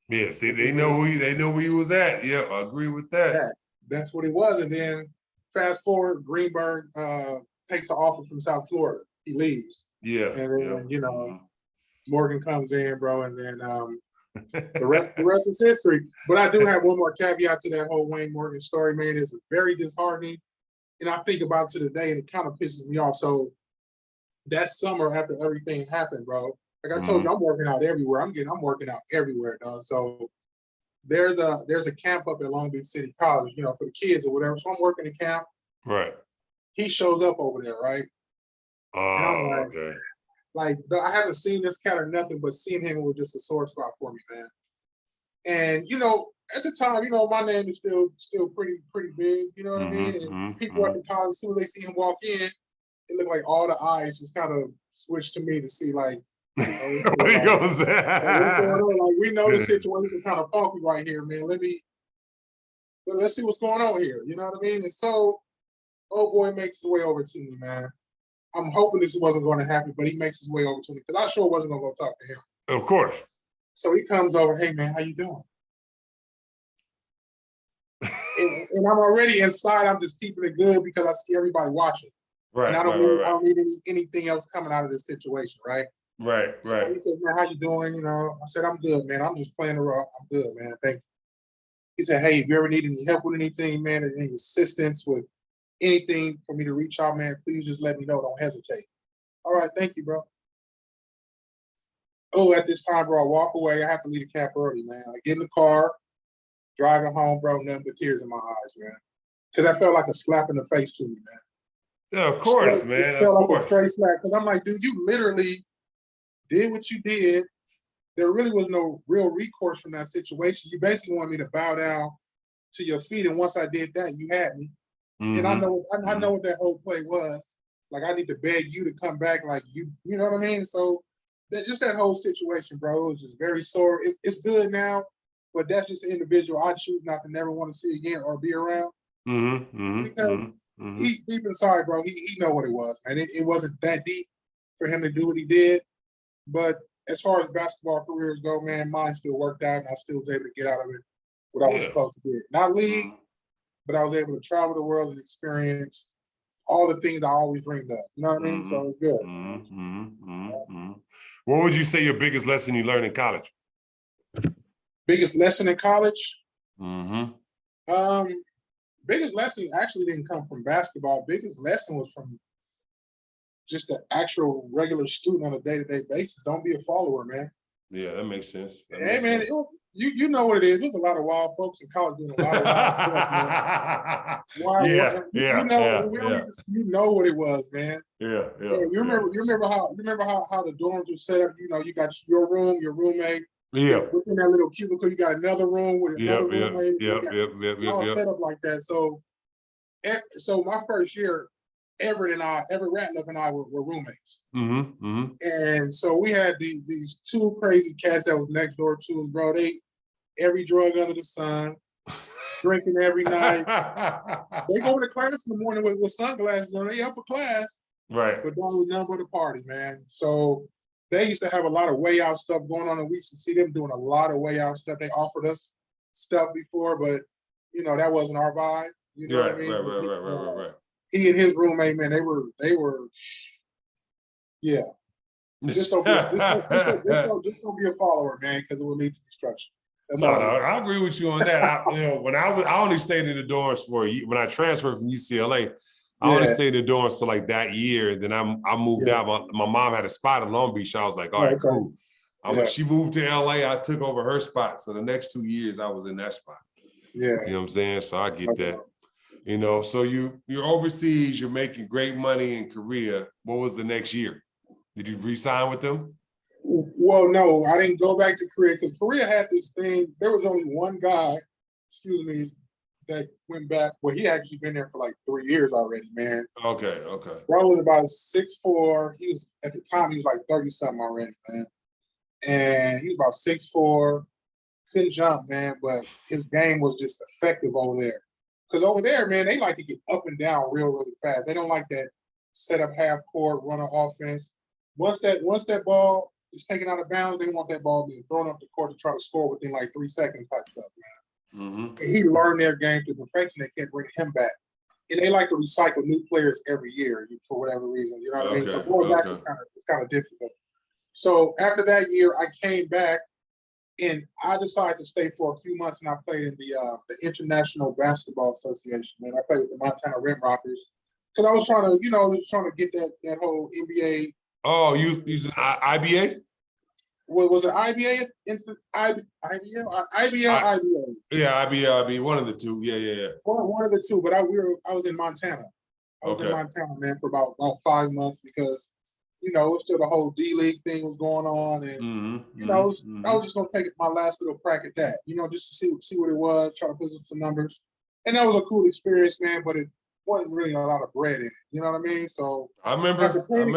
Yeah. See, And then they know where he was at. Yeah, I agree with that. that's what he was. And then fast forward, Greenberg takes an offer from South Florida. He leaves. Yeah. And Yeah. then, Mm-hmm. Morgan comes in, bro, and then the rest is history. But I do have one more caveat to that whole Wayne Morgan story, man. It's very disheartening. And I think about it to the day and it kind of pisses me off. So that summer after everything happened, bro, like I told Mm-hmm. you, I'm working out everywhere. I'm working out everywhere, dog. So there's a camp up at Long Beach City College, for the kids or whatever. So I'm working the camp. Right. He shows up over there, right? And I'm Oh, okay. like, I haven't seen this cat or nothing, but seeing him was just a sore spot for me, man. And at the time, my name is still pretty big, you know what I mean? Mm-hmm. And Mm-hmm. people at Mm-hmm. the college, as soon as they see him walk in, it looked like all the eyes just kind of switched to me to see like, What he like, goes what's going there? on? Like we know the situation kind of funky right here, man. Let's see what's going on here. You know what I mean? And so, oh boy makes his way over to me, man. I'm hoping this wasn't going to happen, but he makes his way over to me because I sure wasn't going to go talk to him. Of course. So he comes over, hey man, how you doing? And I'm already inside. I'm just keeping it good because I see everybody watching, and Right, I right, don't right, need I right. don't need anything else coming out of this situation, right? Right, So right. he said, man, how you doing? I said, I'm good, man. I'm just playing the role. I'm good, man. Thank you. He said, hey, if you ever need any help with anything, man, or any assistance with anything for me to reach out, man, please just let me know. Don't hesitate. All right, thank you, bro. oh, at this time, bro, I walk away. I have to leave the cap early, man. I get in the car, driving home, bro, nothing but tears in my eyes, man. Because that felt like a slap in the face to me, man. Yeah, of course, Straight, it man. Of felt like a course. straight slap. Because I'm like, dude, you literally did what you did. There really was no real recourse from that situation. You basically wanted me to bow down to your feet, and once I did that, you had me. And I know what that whole play was. Like, I need to beg you to come back, like you know what I mean? So just that whole situation, bro, it was just very sore. It's good now, but that's just an individual I choose not to never want to see again or be around. Because deep inside, bro, he know what it was, man. It wasn't that deep for him to do what he did. But as far as basketball careers go, man, mine still worked out, and I still was able to get out of it what I was supposed to do. Not league, but I was able to travel the world and experience all the things I always dreamed of. You know what I mean? So it's good. What would you say your biggest lesson you learned in college? Biggest lesson in college? Mm-hmm. Biggest lesson actually didn't come from basketball. Biggest lesson was from just the actual regular student on a day-to-day basis. Don't be a follower, man. Yeah, that makes sense. Hey, man, you know what it is. There's a lot of wild folks in college doing a lot of wild stuff, man. You know what it was, man. Yeah. You remember how the dorms were set up. You know, you got your room, your roommate. Yeah. Within that little cubicle, you got another room with another roommate. It's all set up like that. So my first year, Everett Ratliff and I were roommates. And so we had these two crazy cats that was next door to us, bro. They every drug under the sun, drinking every night. They go to class in the morning with sunglasses on. They upper class, right? But don't was nothing but a party, man. So they used to have a lot of way out stuff going on, and we used to see them doing a lot of way out stuff. They offered us stuff before, but that wasn't our vibe. You know what I mean? Right. He and his roommate, man, they were, yeah. Just don't be a follower, man, because it will lead to destruction. No, I agree with you on that. I only stayed in the dorms for a year. When I transferred from UCLA, I only stayed in the dorms for like that year. And then I moved out. My mom had a spot in Long Beach. I was like, all right, cool. She moved to LA. I took over her spot. So the next 2 years I was in that spot. Yeah. You know what I'm saying? So I get that. So you're overseas, you're making great money in Korea. What was the next year? Did you re-sign with them? Well, no, I didn't go back to Korea because Korea had this thing. There was only one guy, that went back. Well, he actually been there for like 3 years already, man. Okay. Bro was about 6'4". He was at the time he was like 30-something already, man. And he was about 6'4", couldn't jump, man, but his game was just effective over there. Because over there, man, they like to get up and down really fast. They don't like that set up half court, run an offense. Once that ball is taken out of bounds, they want that ball being thrown up the court to try to score within like 3 seconds type stuff, man. And he learned their game to perfection. They kept bringing him back. And they like to recycle new players every year for whatever reason. You know what I mean? So going back is kind of difficult. So after that year, I came back. And I decided to stay for a few months, and I played in the International Basketball Association. Man, I played with the Montana Rim Rockers because I was trying to get that whole NBA. Oh, you using IBA? Was it IBA? IBA. Yeah, IBA, one of the two. Yeah. One of the two, but I was in Montana. I was in Montana, man, for about 5 months because. It was still the whole D-League thing was going on. And, I was just going to take my last little crack at that, just to see what it was, try to put some numbers. And that was a cool experience, man, but it wasn't really a lot of bread in it. You know what I mean? So I remember. After playing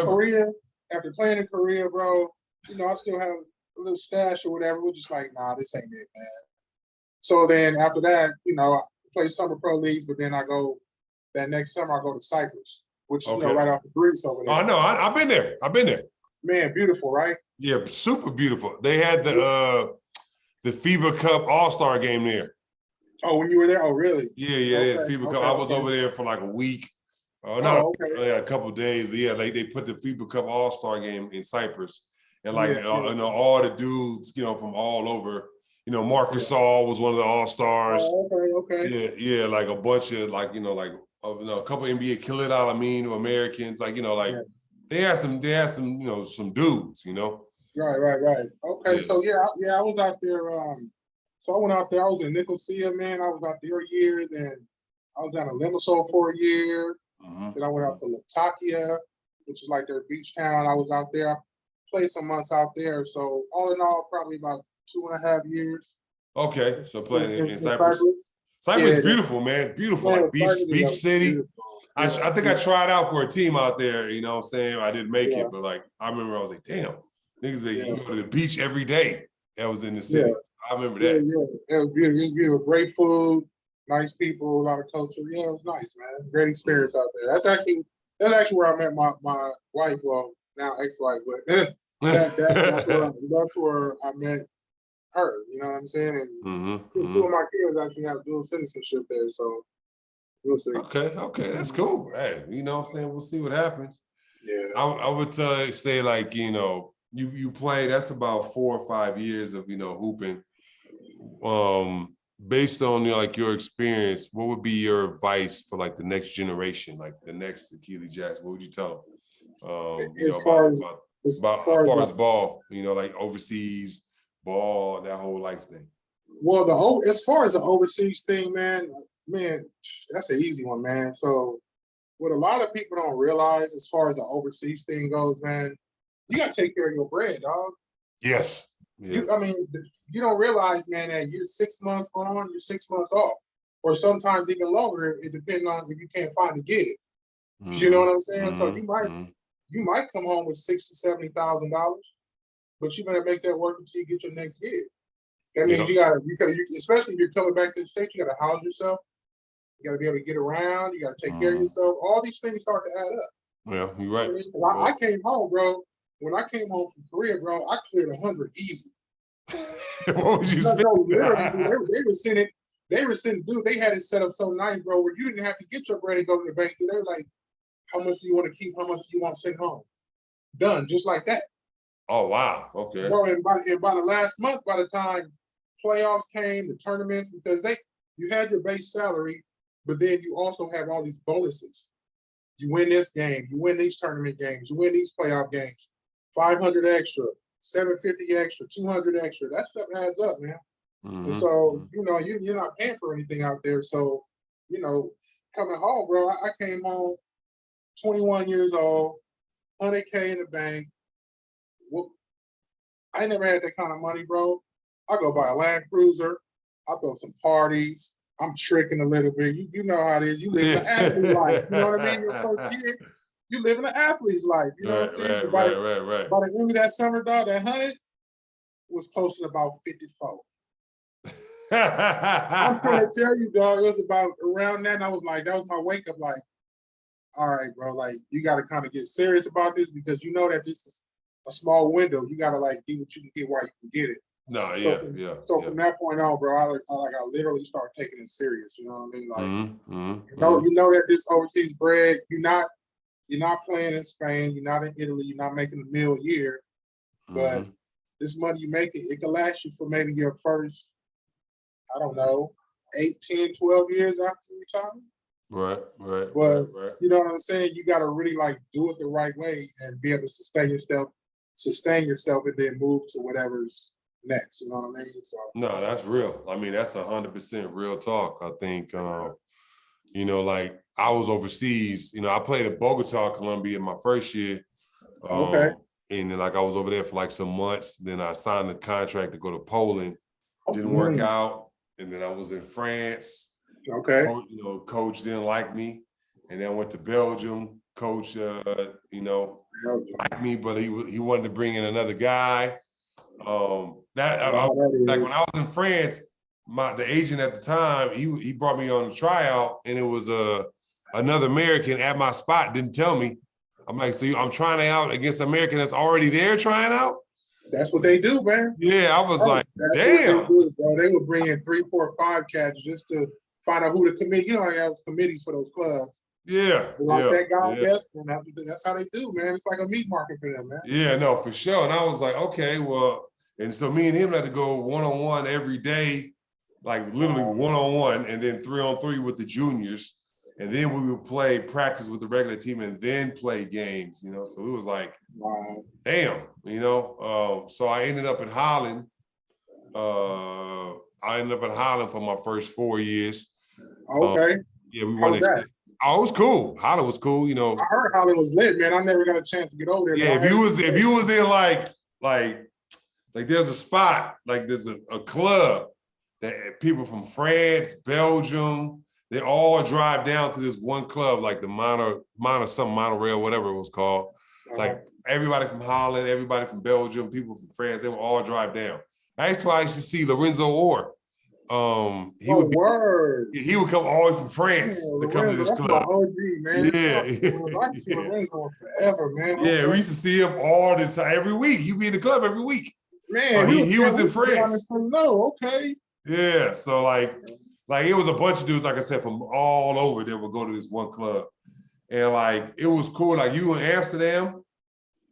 in Korea, bro, I still have a little stash or whatever. We're just like, nah, this ain't it, man. So then after that, I play summer pro leagues, but then that next summer I go to Cyprus. Which is right off the breeze over there. Oh no, I've been there. Man, beautiful, right? Yeah, super beautiful. They had the FIBA Cup All-Star game there. Oh, when you were there? Oh, really? Yeah, they had FIBA Cup. I was over there for like a week. A couple of days. But yeah, they put the FIBA Cup All-Star game in Cyprus, and all the dudes, from all over. Marcus All was one of the All-Stars. Oh, okay. Yeah, like a bunch of a couple of NBA Khalid Al-Amin Americans, they had some dudes, Right. Okay, Yeah. so I was out there. So I went out there. I was in Nicosia, man. I was out there a year. Then I was down in Limassol for a year. Then I went out to Latakia, which is like their beach town. I was out there. I played some months out there. So all in all, probably about 2.5 years Okay, so playing in in Cyprus. Cyprus. Cyprus Yeah, is beautiful, man. Beautiful, man, like beach, Cyprus beach is city. beautiful. I think I tried out for a team out there, you know what I'm saying? I didn't make Yeah, it, but like I remember I was like, damn, niggas like, yeah, you go to the beach every day. That was in the yeah, city. I remember that. It was beautiful. It was beautiful. Great food, nice people, a lot of culture. Yeah, it was nice, man. Great experience out there. That's actually where I met my wife, well, now ex-wife, but that's where I met her. You know what I'm saying? And two of my kids actually have dual citizenship there, so we'll see. Okay, that's cool. Hey, you know what I'm saying? We'll see what happens. Yeah. I would say like, you know, you play, that's about 4 or 5 years of, you know, hooping. Based on like your experience, what would be your advice for like the next generation, like the next Akeli Jackson? What would you tell them? You know, As far as as far as ball, you know, like overseas ball, that whole life thing. well, as far as the overseas thing, man, that's an easy one, man. So what a lot of people don't realize as far as the overseas thing goes, man, you gotta take care of your bread, dog. Yes. Yeah. You don't realize, man, that you're 6 months on, you're 6 months off, or sometimes even longer. It depends on if you can't find a gig. You know what I'm saying? So you might come home with $60,000, $70,000, but you better make that work until you get your next gig. That means especially if you're coming back to the States, you gotta house yourself. You gotta be able to get around. You gotta take care of yourself. All these things start to add up. Yeah, you're right. I came home, bro. When I came home from Korea, bro, I cleared 100 easy. What would you spend? No, literally, dude, they were sending, dude, they had it set up so nice, bro, where you didn't have to get your bread and go to the bank. Dude, they were like, how much do you want to keep? How much do you want to send home? Done, just like that. Oh, wow. Okay. Bro, and by the last month, by the time playoffs came, the tournaments, because you had your base salary, but then you also have all these bonuses. You win this game, you win these tournament games, you win these playoff games, 500 extra, 750 extra, 200 extra. That stuff adds up, man. And so, you know, you're not paying for anything out there. So, you know, coming home, bro, I came home 21 years old, 100K in the bank. Well, I never had that kind of money, bro. I go buy a Land Cruiser. I throw some parties. I'm tricking a little bit. You know how it is. You live in an athlete life. You know what I mean? Your first kid, you live in an athlete's life. You know what I'm saying? By the end of that summer, dog, that 100 was close to about 54. I'm trying to tell you, dog, it was about around that. And I was like, that was my wake up, like, all right, bro, like, you got to kind of get serious about this because you know that this is a small window. You got to like get what you can get while you can get it. No, So from that point on, bro, I literally start taking it serious. You know what I mean? Like, you know that this overseas bread, you're not playing in Spain, you're not in Italy, you're not making $1 million a year, but this money you make it can last you for maybe your first, I don't know, 8, 10, 12 years after you retire. Right. You know what I'm saying? You got to really like do it the right way and be able to sustain yourself, and then move to whatever's next. You know what I mean? So no, that's real. I mean, that's 100% real talk. I think, you know, like I was overseas. You know, I played at Bogota, Colombia, my first year. Okay. And then like I was over there for like some months. Then I signed a contract to go to Poland. Didn't work out. And then I was in France. Okay. Coach didn't like me. And then I went to Belgium. Coach, you know, liked me, but he wanted to bring in another guy. Like when I was in France, the agent at the time, he brought me on a tryout, and it was another American at my spot, didn't tell me. I'm like, so I'm trying out against an American that's already there trying out? That's what they do, man. Yeah, I was like, damn. They would bring in 3, 4, 5 cats just to find out who the committee. You know, they have committees for those clubs. Yeah. That guy best, and that's how they do, man. It's like a meat market for them, man. Yeah, no, for sure. And I was like, okay, well, and so me and him had to go 1-on-1 every day, like literally 1-on-1, and then 3-on-3 with the juniors. And then we would play practice with the regular team and then play games, you know. So it was like, Wow. damn, you know. So I ended up in Holland. For my first 4 years. Okay. Yeah, we How won was it. that? Oh, it was cool. Holland was cool, you know. I heard Holland was lit, man. I never got a chance to get over there. Yeah, if you was in like there's a spot, like there's a club that people from France, Belgium, they all drive down to this one club, like the monorail, whatever it was called. Like everybody from Holland, everybody from Belgium, people from France, they would all drive down. That's why I used to see Lorenzo Orr. He would come all the way from France to come to this that's club. My OG, man. Yeah. I've seen Lorenzo forever, man. Yeah, we used to see him all the time, every week. He'd be in the club every week. Man, he was in France. No, okay. Yeah, so like it was a bunch of dudes, like I said, from all over that would go to this one club. And like, it was cool. Like you in Amsterdam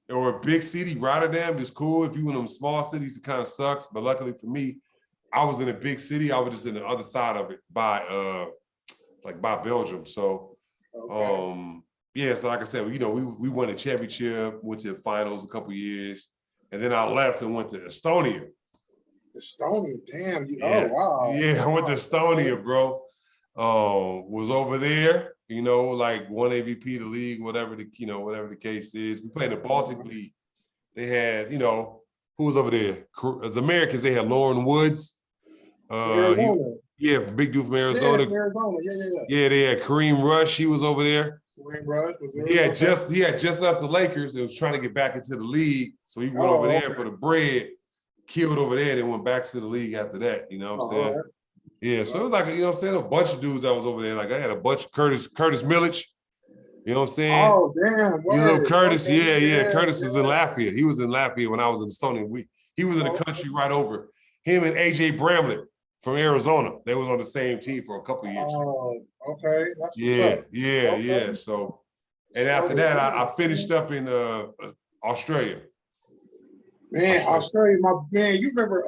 or a big city, Rotterdam, it's cool. If you in them small cities, it kind of sucks. But luckily for me, I was in a big city. I was just in the other side of it by Belgium. So, yeah. So like I said, you know, we won a championship, went to the finals a couple years, and then I left and went to Estonia. Estonia, damn. Yeah. Oh, wow. Yeah, I went to Estonia, bro. Was over there, you know, like won MVP of the league, whatever the case is. We played in the Baltic League. They had, you know, who was over there? As Americans, they had Lauren Woods. Arizona. Big dude from Arizona. Yeah, Arizona. Yeah, they had Kareem Rush. He was over there. Kareem Rush was there. He had just left the Lakers and was trying to get back into the league. So he went over there for the bread, killed over there, and then went back to the league after that. You know what I'm saying? Right. Yeah, so it was like, you know what I'm saying, a bunch of dudes that was over there. Like I had a bunch of Curtis Millich. You know what I'm saying? Oh, damn. You know Curtis, yeah. Curtis was in Latvia. He was in Latvia when I was in Estonia. He was in the country right over. Him and AJ Bramlett from Arizona. They was on the same team for a couple of years. Oh, okay. That's Yeah. So, and after that, I finished up in Australia. Man, Australia, my man, you remember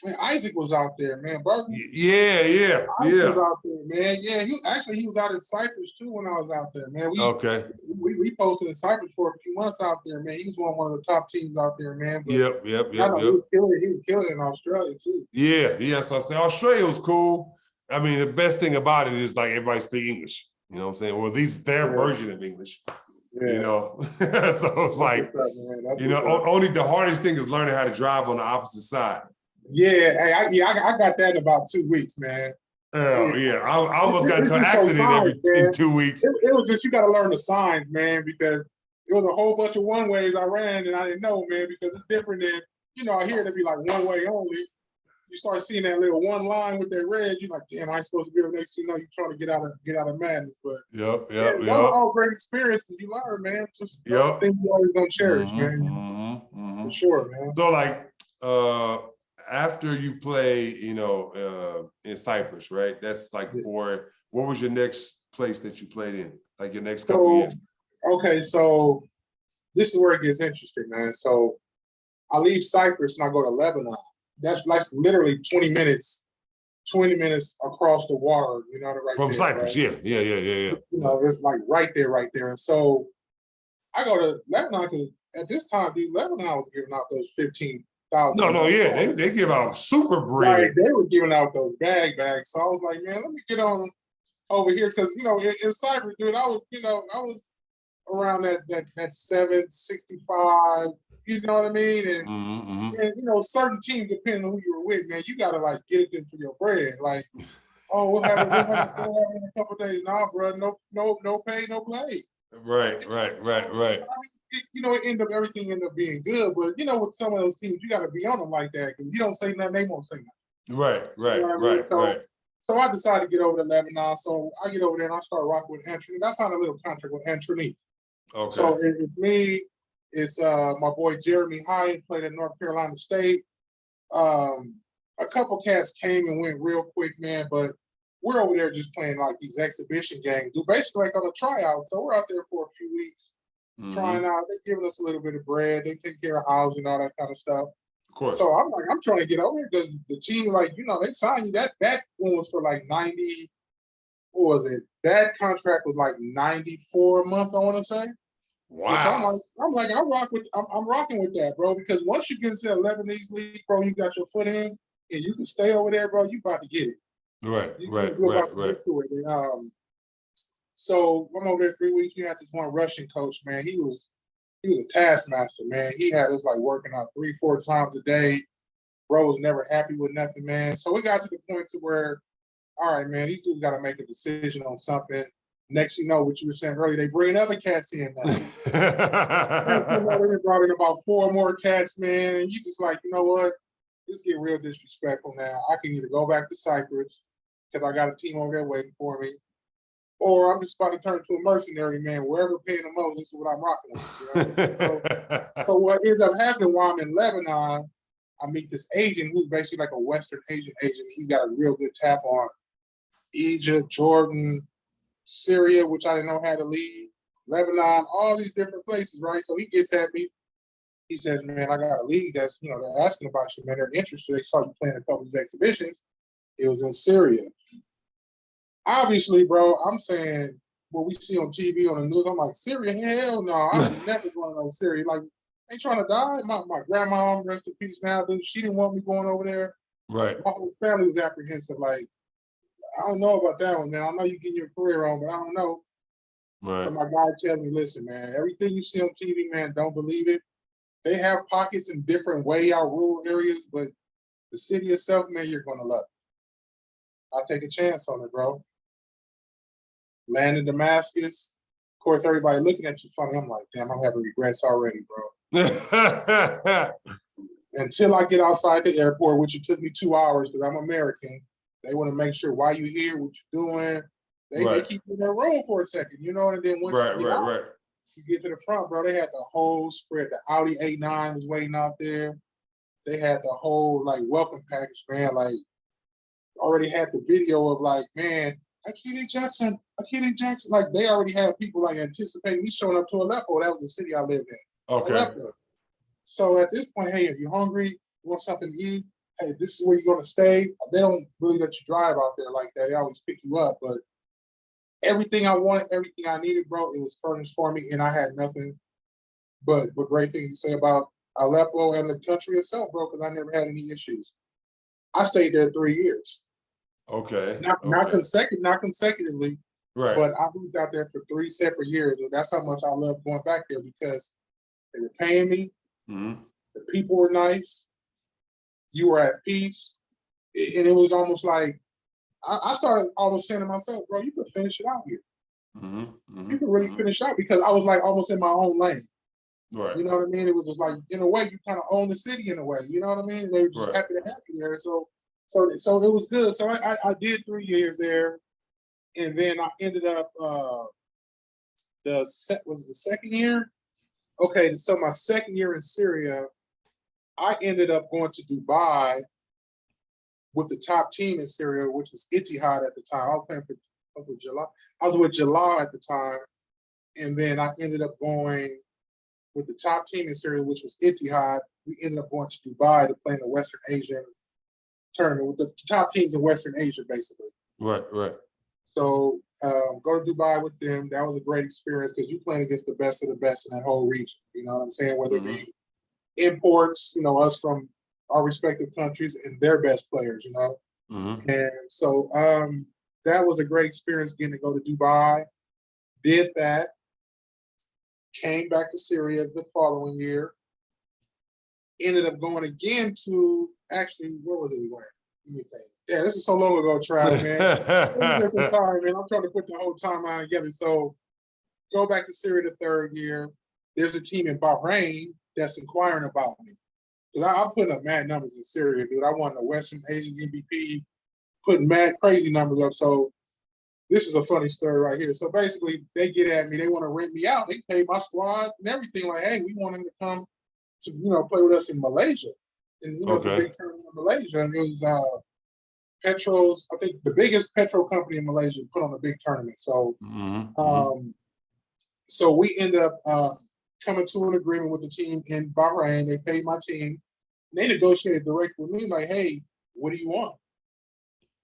man, Isaac was out there, man. Barton. Yeah. Isaac was out there, man. Yeah, he was out in Cyprus too when I was out there, man. We posted in Cyprus for a few months out there, man. He was one of the top teams out there, man. But Yep. He was killing in Australia too. Yeah. So I say Australia was cool. I mean, the best thing about it is like everybody speak English. You know what I'm saying? Well, at least their version of English. Yeah. You know, so it's like, you know, only the hardest thing is learning how to drive on the opposite side. Yeah, I got that in about 2 weeks, man. Oh, yeah. I almost got into an accident in 2 weeks. It was just, you got to learn the signs, man, because it was a whole bunch of one ways I ran and I didn't know, man, because it's different than, you know, I hear it to be like one way only. You start seeing that little one line with that red, you're like, damn, I ain't supposed to be able to, next, you know, you're trying to get out of madness. But yep. Those are all great experiences you learn, man. Just things you always gonna cherish, man. For sure, man. So like after you play, you know, in Cyprus, right? That's like what was your next place that you played in? Like your next couple of years? Okay, so this is where it gets interesting, man. So I leave Cyprus and I go to Lebanon. That's like literally 20 minutes across the water, you know, right from there, Cyprus, right? Yeah. You know, it's like right there. And so I go to Lebanon because at this time, dude, Lebanon was giving out those 15,000. They give out super bread. Right, they were giving out those bags. So I was like, man, let me get on over here because, you know, in Cyprus, dude, I was around that 765. You know what I mean? And, and you know, certain teams, depending on who you were with, man, you gotta like get it in for your bread. Like, oh, we'll have it in a couple of days. Nah, bro, no pay, no play. Right. I mean, you know, everything ended up being good, but you know, with some of those teams, you gotta be on them like that because you don't say nothing, they won't say nothing. Right. You know what I mean? So I decided to get over to Lebanon. So I get over there and I start rocking with Anthony. I signed a little contract with Anthony. Okay. So it's me. It's my boy Jeremy Hyatt, played at North Carolina State. A couple cats came and went real quick, man, but we're over there just playing like these exhibition games, basically like on a tryout. So we're out there for a few weeks trying out. They're giving us a little bit of bread. They take care of housing, all that kind of stuff. Of course. So I'm like, I'm trying to get over here because the team, like, you know, they signed you. That one was for like 90. What was it? That contract was like 94 a month, I want to say. And so Wow. I'm rocking with that, bro. Because once you get into the Lebanese league, bro, you got your foot in, and you can stay over there, bro. You about to get it. Right, You're about to get to it. And, so I'm over there 3 weeks. You had this one Russian coach, man. He was a taskmaster, man. He had us like working out 3-4 times a day. Bro was never happy with nothing, man. So we got to the point to where, all right, man, these dudes got to make a decision on something. Next, you know what you were saying earlier, they bring other cats in now. Next, you know, they brought in about 4 more cats, man, and you just like, you know what? This getting real disrespectful now. I can either go back to Cyprus because I got a team over there waiting for me, or I'm just about to turn into a mercenary, man. Wherever paying the most, this is what I'm rocking with. You know? So what ends up happening while I'm in Lebanon, I meet this Asian who's basically like a Western Asian agent. He's got a real good tap on Egypt, Jordan, Syria, which I didn't know had a lead, Lebanon, all these different places, right? So he gets at me. He says, man, I got a league that's, you know, they're asking about you, man. They're interested. They saw you playing a couple of these exhibitions. It was in Syria. Obviously, bro, I'm saying what we see on TV, on the news, I'm like, Syria? Hell no. I'm never going to Syria. Like, ain't trying to die. My grandma, rest in peace now, dude, she didn't want me going over there. Right. My whole family was apprehensive. Like, I don't know about that one, man. I know you're getting your career on, but I don't know. Right. So my guy tells me, listen, man, everything you see on TV, man, don't believe it. They have pockets in different way out rural areas, but the city itself, man, you're going to love it. I'll take a chance on it, bro. Land in Damascus. Of course, everybody looking at you funny. I'm like, damn, I'm having regrets already, bro. Until I get outside the airport, which it took me 2 hours because I'm American. They want to make sure why you here, what you're doing. They keep you in their room for a second, you know, and then once you get out, you get to the front, bro. They had the whole spread. The Audi A9 was waiting out there. They had the whole like welcome package, man. Like already had the video of like, man, Akeli Jackson. Like they already had people like anticipating me showing up to Aleppo. That was the city I lived in. Okay. Aleppo. So at this point, hey, are you hungry? You want something to eat? Hey, this is where you're going to stay. They don't really let you drive out there like that. They always pick you up. But everything I wanted, everything I needed, bro, it was furnished for me. And I had nothing but great things to say about Aleppo and the country itself, bro, because I never had any issues. I stayed there 3 years. Okay. Not consecutively, Right. but I moved out there for 3 separate years. And that's how much I loved going back there because they were paying me. Mm-hmm. The people were nice. You were at peace. And it was almost like, I started almost saying to myself, bro, you could finish it out here. Mm-hmm. Mm-hmm. You could really finish out because I was like almost in my own lane. Right. You know what I mean? It was just like, in a way, you kind of own the city in a way. You know what I mean? They were just happy to have you there. So it was good. So I did 3 years there. And then I ended up, was it the second year? Okay, so my second year in Syria, I ended up going to Dubai with the top team in Syria, which was Ittihad at the time. I was playing for Jalal. I was with Jalal at the time, and then I ended up going with the top team in Syria, which was Ittihad. We ended up going to Dubai to play in the Western Asian tournament with the top teams in Western Asia, basically. Right. So go to Dubai with them. That was a great experience because you're playing against the best of the best in that whole region. You know what I'm saying? Whether it be imports, you know, us from our respective countries and their best players, you know. Mm-hmm. And so that was a great experience getting to go to Dubai. Did that. Came back to Syria the following year. Ended up going again to, actually, where was it we went? Let me think. Yeah, this is so long ago, Trav, man. There's some time, man. I'm trying to put the whole timeline together. So go back to Syria the third year. There's a team in Bahrain that's inquiring about me. Because I'm putting up mad numbers in Syria, dude. I won the Western Asian MVP, putting mad crazy numbers up. So this is a funny story right here. So basically, they get at me. They want to rent me out. They pay my squad and everything. Like, hey, we want them to come to, you know, play with us in Malaysia. And, you know, it's a big tournament in Malaysia. And it was Petro's, I think the biggest petrol company in Malaysia put on a big tournament. So, so we ended up coming to an agreement with the team in Bahrain. They paid my team. And they negotiated directly with me, like, hey, what do you want?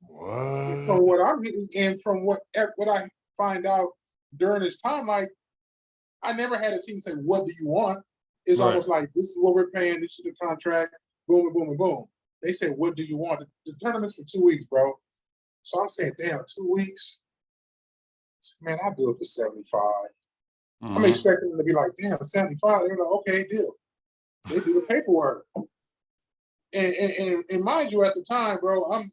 What? From what I'm getting and from what I find out during this time, like, I never had a team say, "What do you want?" It's Right. almost like, "This is what we're paying. This is the contract." Boom, and boom, and boom. They said, "What do you want?" The tournament's for 2 weeks, bro. So I'm saying, damn, 2 weeks. Man, I'll do it for 75. I'm Mhm. expecting them to be like, damn, 75. They're like, okay, deal. They do the paperwork. And mind you, at the time, bro, I'm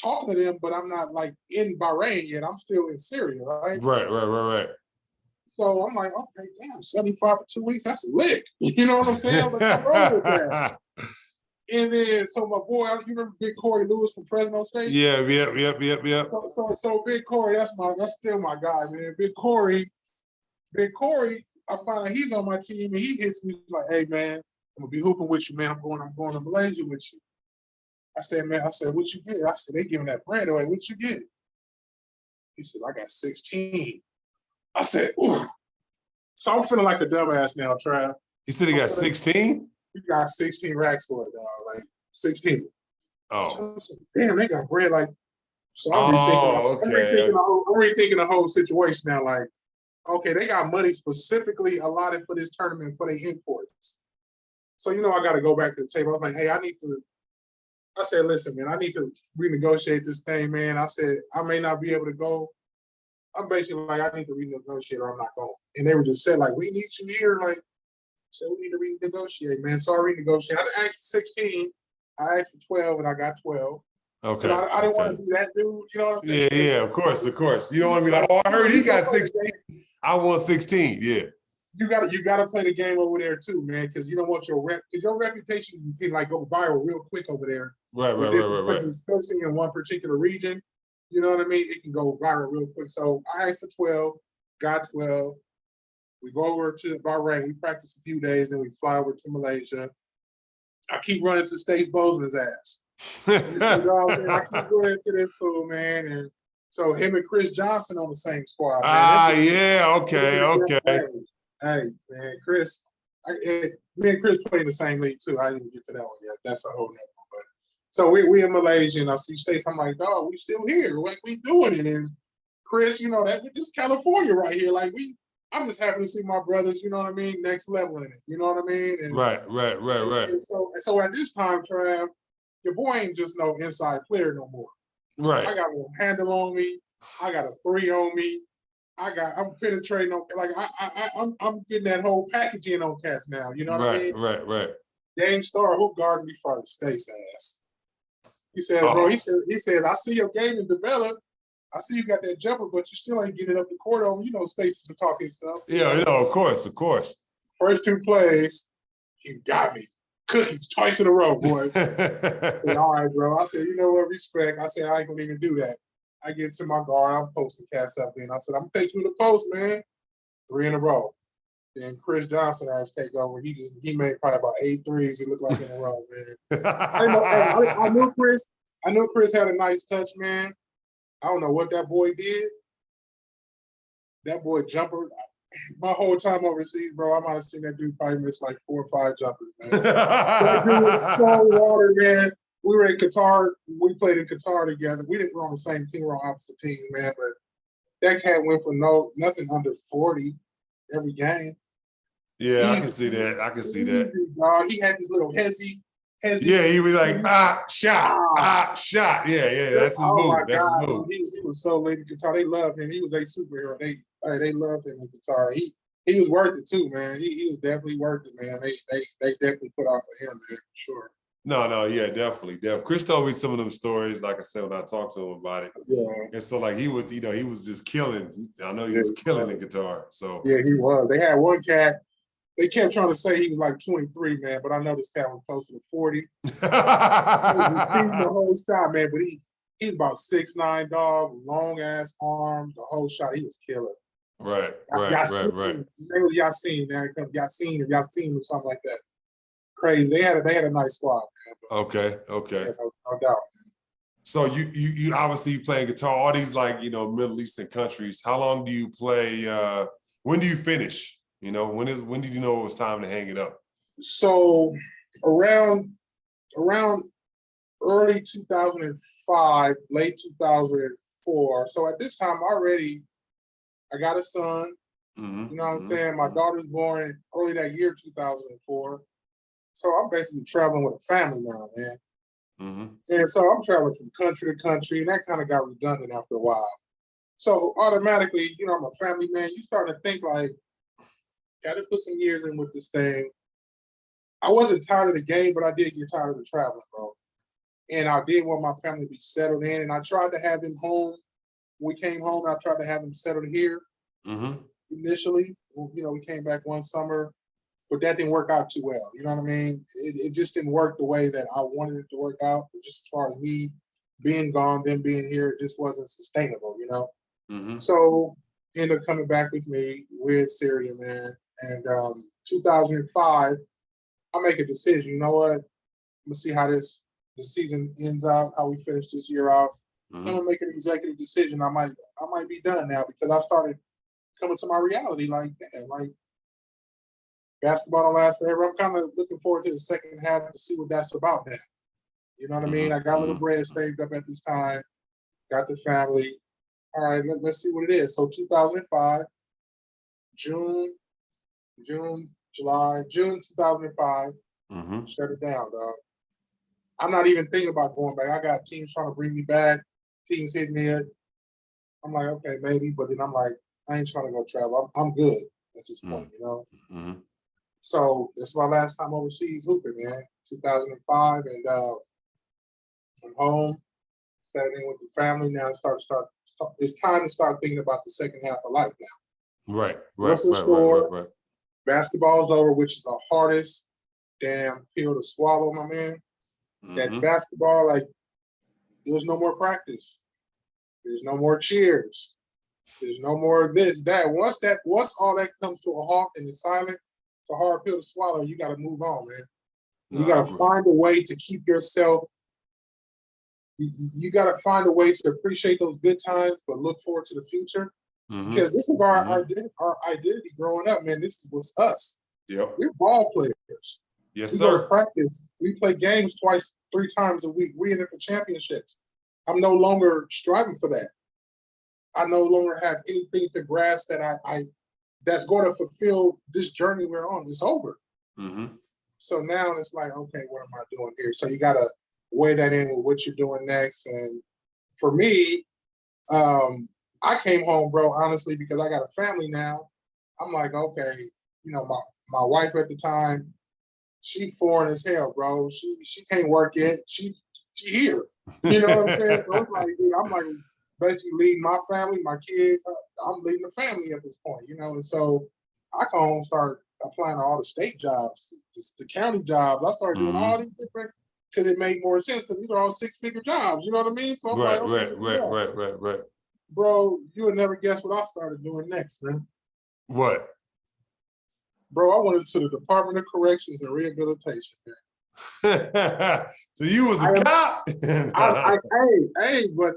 talking to them, but I'm not like in Bahrain yet. I'm still in Syria, right? Right. So I'm like, okay, damn, 75 for 2 weeks, that's a lick. You know what I'm saying? I'm like, I'm rolling with that. And then, so my boy, you remember Big Corey Lewis from Fresno State? Yeah, yep. So Big Corey, that's still my guy, man. Big Corey, I find out he's on my team, and he hits me like, "Hey, man, I'm gonna be hooping with you, man. I'm going to Malaysia with you." I said, "Man," "what you get?" I said, "They giving that brand away. What you get?" He said, "I got 16." I said, "Ooh." So I'm feeling like a dumbass now, Trav. He said he got 16? You got 16 racks for it, dog. Like 16. Oh. So I said, damn, they got bread. Like, so Okay. I'm rethinking the whole situation now. Like, okay, they got money specifically allotted for this tournament for their imports. So, I got to go back to the table. I was like, hey, I said, listen, man, I need to renegotiate this thing, man. I said, I may not be able to go. I'm basically like, I need to renegotiate or I'm not going. And they were just said, like, we need you here. Like, so we need to renegotiate, man. So I renegotiated. I asked for 16. I asked for 12 and I got 12. Okay. I didn't want to be that dude, you know what I'm saying? Yeah, of course. You don't want to be like, oh, I heard he got 16. I want 16. Yeah. You gotta play the game over there too, man, because you don't want your reputation can like go viral real quick over there. Right. Especially in one particular region. You know what I mean? It can go viral real quick. So I asked for 12, got 12. We go over to Bahrain. We practice a few days, then we fly over to Malaysia. I keep running to Stace Bozeman's ass. I keep going into this fool, man. And so him and Chris Johnson on the same squad, man. Yeah, okay. Hey, man, Chris, me and Chris play in the same league too. I didn't even get to that one yet. That's a whole nother one. But so we in Malaysia, and I see Stace. I'm like, dog, we still here. Like, we doing it. And Chris, that we're just California right here. Like, I'm just happy to see my brothers, you know what I mean, next level in it. You know what I mean? And, right. And so at this time, Trav, your boy ain't just no inside player no more. Right. I got a handle on me. I got a 3 on me. I'm penetrating on, like, I'm getting that whole package in on cats now. You know what I mean? Right. Dame Star, who guarded me for the Stace ass. He said, bro, he said, I see your game is developed. I see you got that jumper, but you still ain't getting up the court on. Stace to talking stuff. Yeah, of course. First 2 plays, he got me. Cookies twice in a row, boy. I said, all right, bro. I said, you know what, respect. I said, I ain't gonna even do that. I get to my guard, I'm posting cats up there. And I said, I'm gonna take you to the post, man. 3 in a row. Then Chris Johnson asked take over. He made probably about 8 threes, it looked like, in a row, man. I knew Chris had a nice touch, man. I don't know what that boy did. That boy jumper. My whole time overseas, bro, I might have seen that dude probably miss like 4 or 5 jumpers, man. That dude was so water, man. We were in Qatar. We played in Qatar together. We didn't go on the same team. We were on opposite teams, man. But that cat went for nothing under 40 every game. Yeah, easy. I can see that. He had this little hezzy. Yeah, he was like, shot. Yeah, that's his move. That's his move. He was so late in Qatar. They loved him. He was a superhero. They loved him in Qatar. He was worth it too, man. He was definitely worth it, man. They definitely put out for him, man, for sure. No, yeah, definitely. Chris told me some of them stories, like I said, when I talked to him about it. Yeah. And so, like, he was just killing. I know he was killing in Qatar. So yeah, he was. They had one cat. They kept trying to say he was like 23, man, but I know this cat was closer to 40. He was the whole shot, man, but he's about 6'9", dog, long ass arms, the whole shot. He was killer. Right. Name was Yassine, man. Yassine or something like that. Crazy. They had a nice squad, man. Okay. Yeah, no doubt, man. So you obviously playing guitar, all these Middle Eastern countries. How long do you play? When do you finish? When did you know it was time to hang it up? So around early 2005, late 2004, 2004. So at this time already, I got a son. You know what I'm saying? My daughter's born early that year, 2004. So I'm basically traveling with a family now, man. And so I'm traveling from country to country, and that kind of got redundant after a while. So automatically, you know, I'm a family man. You start to think like, gotta put some years in with this thing. I wasn't tired of the game, but I did get tired of the traveling, bro. And I did want my family to be settled in, and I tried to have them home. When we came home, I tried to have them settled here initially. You know, we came back one summer, but that didn't work out too well. You know what I mean? It just didn't work the way that I wanted it to work out. Just as far as me being gone, them being here, it just wasn't sustainable, you know? So ended up coming back with me with Syria, man. And 2005, I make a decision. You know what? I'm gonna see how the season ends out, how we finish this year out. I'm gonna make an executive decision. I might be done now because I started coming to my reality. Like, damn, like basketball don't last forever. I'm kind of looking forward to the second half to see what that's about now. You know what I mean? I got a little bread saved up at this time. Got the family. All right, let's see what it is. So 2005, June 2005, shut it down, dog. I'm not even thinking about going back. I got teams trying to bring me back. Teams hitting me. I'm like, okay, maybe, but then I'm like, I ain't trying to go travel. I'm good at this point, you know. So it's my last time overseas hooping, man. 2005, and I'm home, setting in with the family now. It's time to start thinking about the second half of life now. Right. Basketball's over, which is the hardest damn pill to swallow, my man. That basketball, like, there's no more practice. There's no more cheers. There's no more of this, that. Once all that comes to a halt and it's silent, it's a hard pill to swallow. You got to move on, man. You got to find a way to keep yourself. You got to find a way to appreciate those good times, but look forward to the future. Because this is our identity growing up, man. This was us. Yep. We're ball players. Yes, we sir. go to practice. We play games 3 times a week. We end up in championships. I'm no longer striving for that. I no longer have anything to grasp that I that's going to fulfill this journey we're on. It's over. So now it's like, okay, what am I doing here? So you got to weigh that in with what you're doing next. And for me, I came home, bro, honestly, because I got a family now. I'm like, okay, you know, my wife at the time, she foreign as hell, bro. She can't work it. She here. You know what I'm saying? So it's like, dude, I'm like basically leading my family, my kids. I'm leading the family at this point, you know. And so I come home, start applying to all the state jobs, the county jobs. I started doing all these different because it made more sense because these are all 6-figure jobs. You know what I mean? So I'm like, okay, right. Bro, you would never guess what I started doing next, man. What? Bro, I went into the Department of Corrections and Rehabilitation, man. So you was a cop?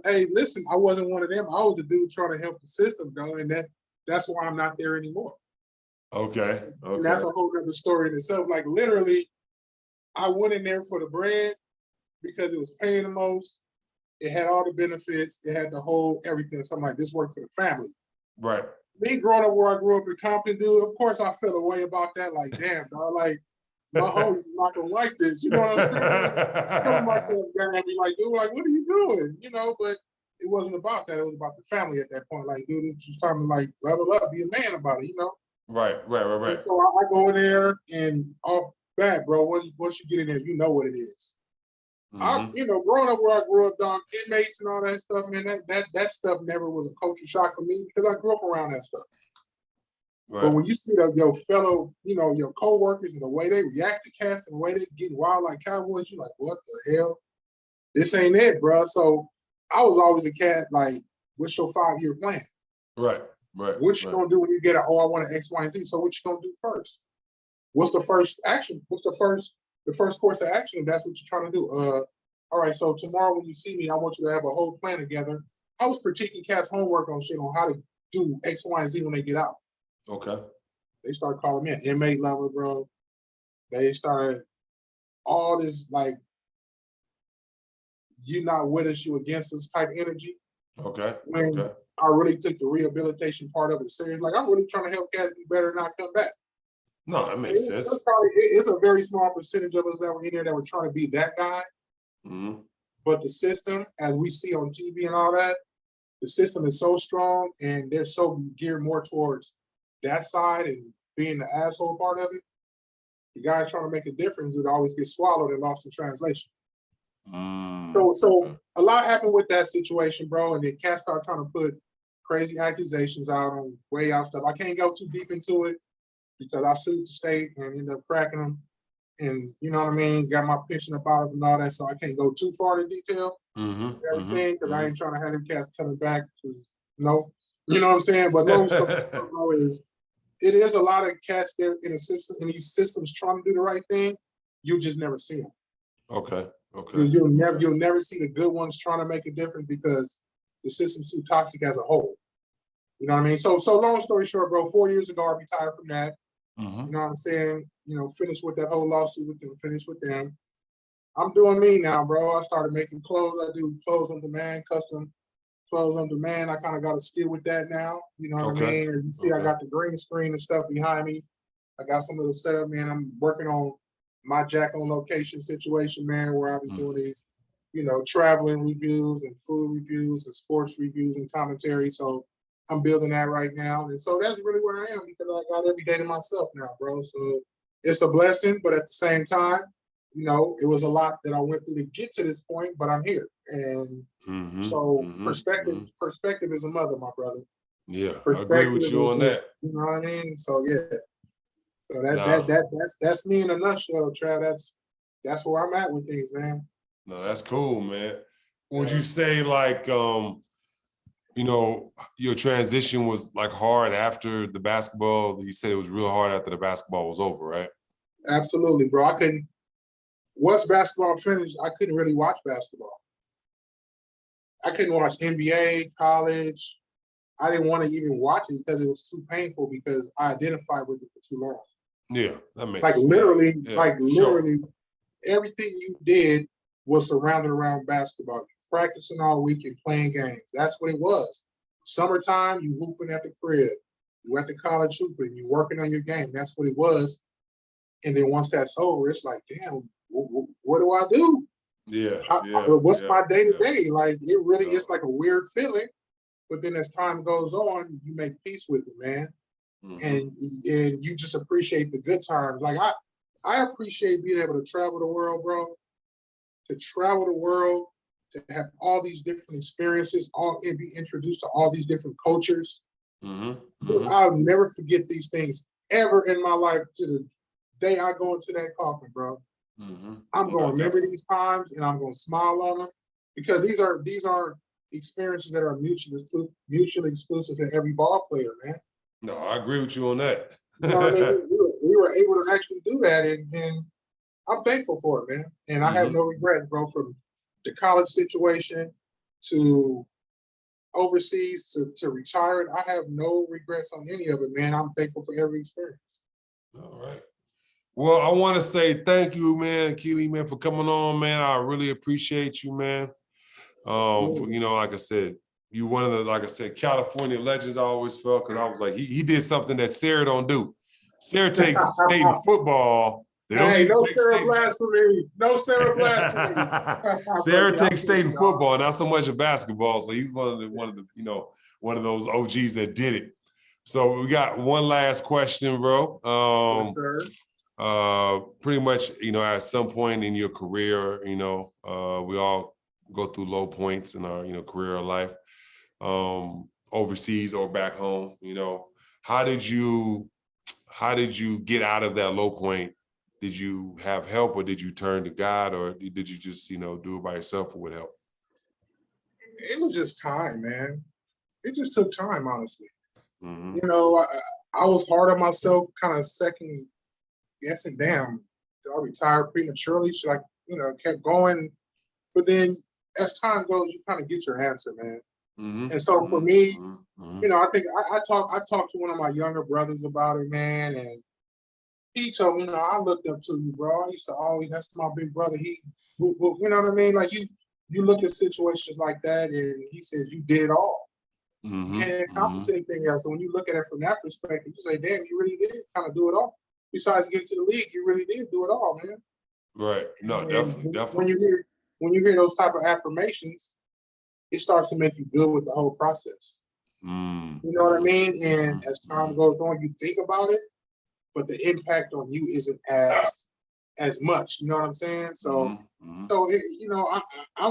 Hey, listen, I wasn't one of them. I was a dude trying to help the system, though, and that's why I'm not there anymore. Okay. And that's a whole other story in itself. Like, literally, I went in there for the bread because it was paying the most. It had all the benefits. It had the whole everything. So I'm like, this worked for the family. Right. Me growing up where I grew up in Compton, dude, of course I feel a way about that. Like, damn, dog, like, my homies is not gonna like this. You know what I'm saying? Something like that, I'd be like, dude, like, what are you doing? You know, but it wasn't about that. It was about the family at that point. Like, dude, it's just time to like level up, be a man about it, you know? Right. And so I go in there and off bat, bro, once you get in there, you know what it is. You know, growing up where I grew up, dog, inmates and all that stuff, man, that stuff never was a culture shock for me because I grew up around that stuff. Right. But when you see your fellow, you know, your coworkers and the way they react to cats and the way they get wild like cowboys, you're like, what the hell? This ain't it, bro. So I was always a cat, like, what's your 5-year plan? Right. What you gonna do when you get I want an X, Y, and Z? So what you gonna do first? What's the first action? What's the first course of action if that's what you're trying to do? All right, so tomorrow when you see me, I want you to have a whole plan together. I was critiquing cats' homework on shit on how to do X, Y, and Z when they get out. Okay. They started calling me an inmate level, bro. They started all this like, you not with us, you against us type energy. Okay. when Okay. I really took the rehabilitation part of it serious. Like, I'm really trying to help cats be better and not come back. No, that makes sense. It's a very small percentage of us that were in there that were trying to be that guy. Mm-hmm. But the system, as we see on TV and all that, the system is so strong and they're so geared more towards that side and being the asshole part of it. The guys trying to make a difference would always get swallowed and lost in translation. So a lot happened with that situation, bro. And then cats start trying to put crazy accusations out on way out stuff. I can't go too deep into it because I sued the state and ended up cracking them. And you know what I mean? Got my pension up out of and all that. So I can't go too far in detail. Everything because I ain't trying to have them cats coming back. You know what I'm saying? But long story short, bro, is it is a lot of cats there in the system, in these systems trying to do the right thing. You just never see them. Okay. You'll never see the good ones trying to make a difference because the system's too toxic as a whole. You know what I mean? So long story short, bro, 4 years ago, I retired from that. You know what I'm saying? Finished with that whole lawsuit with them, finished with them. I'm doing me now, bro. I started making clothes. I do clothes on demand, custom clothes on demand. I kind of got a skill with that now. You know what I mean? As you see, I got the green screen and stuff behind me. I got some little setup, man. I'm working on my Jack on location situation, man, where I'll be doing these, traveling reviews and food reviews and sports reviews and commentary. So I'm building that right now. And so that's really where I am because I got every day to myself now, bro. So it's a blessing, but at the same time, it was a lot that I went through to get to this point, but I'm here. And perspective is a mother, my brother. Yeah, I agree with you on that. You know what I mean? So yeah. So that's me in a nutshell, Trav. That's where I'm at with things, man. No, that's cool, man. Would you say like your transition was like hard after the basketball? You said it was real hard after the basketball was over, right? Absolutely, bro. Once basketball finished, I couldn't really watch basketball. I couldn't watch NBA, college. I didn't want to even watch it because it was too painful because I identified with it for too long. Yeah, that makes sense. Literally, everything you did was surrounded around basketball. You practicing all week and playing games. That's what it was. Summertime, you hooping at the crib. You at the college hooping. You working on your game. That's what it was. And then once that's over, it's like, damn, what do I do? What's my day to day? Like it really is like a weird feeling. But then as time goes on, you make peace with it, man. And you just appreciate the good times. Like I appreciate being able to travel the world, bro. To travel the world, to have all these different experiences, and be introduced to all these different cultures. I'll never forget these things ever in my life to the day I go into that coffin, bro. I'm gonna remember these times and I'm gonna smile on them because these are experiences that are mutually exclusive to every ball player, man. No, I agree with you on that. You know what I mean? We were able to actually do that, and I'm thankful for it, man. And I have no regrets, bro, from the college situation to overseas to retiring. I have no regrets on any of it, man. I'm thankful for every experience. All right. Well, I want to say thank you, man, Akeli, man, for coming on, man. I really appreciate you, man. Like I said, you one of the, like I said, California legends. I always felt because I was like, he did something that Sarah don't do. Sarah takes state in football. Hey, no Sarah blasphemy. No Sarah blasphemy. Sarah takes state in football, not so much in basketball. So he's one of those OGs that did it. So we got one last question, bro. Yes, sir. Pretty much, at some point in your career, we all go through low points in our, career or life, overseas or back home. How did you get out of that low point? Did you have help, or did you turn to God, or did you just, do it by yourself, or with help? It was just time, man. It just took time, honestly. Mm-hmm. I was hard on myself, kind of second guessing, damn, I retired prematurely. Should I, kept going. But then as time goes, you kind of get your answer, man. And so for me, I think I talked to one of my younger brothers about it, man, and he told me, I looked up to you, bro. I used to always, that's my big brother. You know what I mean? Like you look at situations like that, and he says you did it all. Mm-hmm. You can't accomplish anything else. So when you look at it from that perspective, you say, damn, you really did kind of do it all. Besides getting to the league, you really did do it all, man. Right. No, And definitely. when you hear those type of affirmations, it starts to make you good with the whole process. Mm. You know what I mean? And as time goes on, you think about it, but the impact on you isn't as much. You know what I'm saying? So, I'm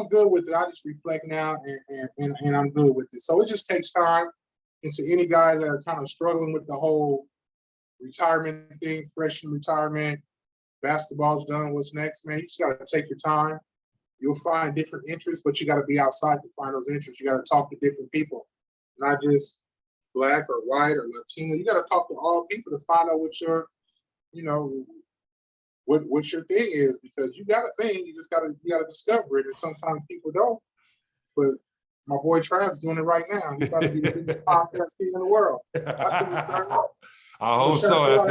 good with it. I just reflect now, and I'm good with it. So it just takes time. And to any guys that are kind of struggling with the whole retirement thing, fresh in retirement, basketball's done. What's next, man? You just got to take your time. You'll find different interests, but you got to be outside to find those interests. You got to talk to different people, not just Black or white or Latino. You got to talk to all people to find out what your, what your thing is, because you got a thing. You just gotta discover it, and sometimes people don't. But my boy Trav's doing it right now. He's about to be the biggest podcast king in the world. That's what we're starting off. I hope so.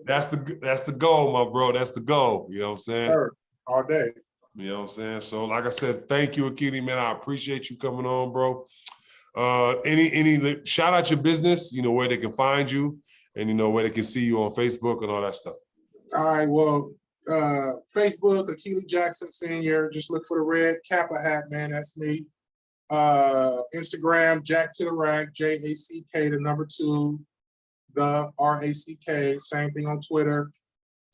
That's the goal, my bro. That's the goal. You know what I'm saying? Sure. All day. You know what I'm saying? So, like I said, thank you, Akeli, man. I appreciate you coming on, bro. Any shout out your business, where they can find you, and where they can see you on Facebook and all that stuff. All right. Well, Facebook, Akeli Jackson Senior. Just look for the red Kappa hat, man. That's me. Instagram, Jack to the Rack, JACK, the number 2, the RACK. Same thing on Twitter.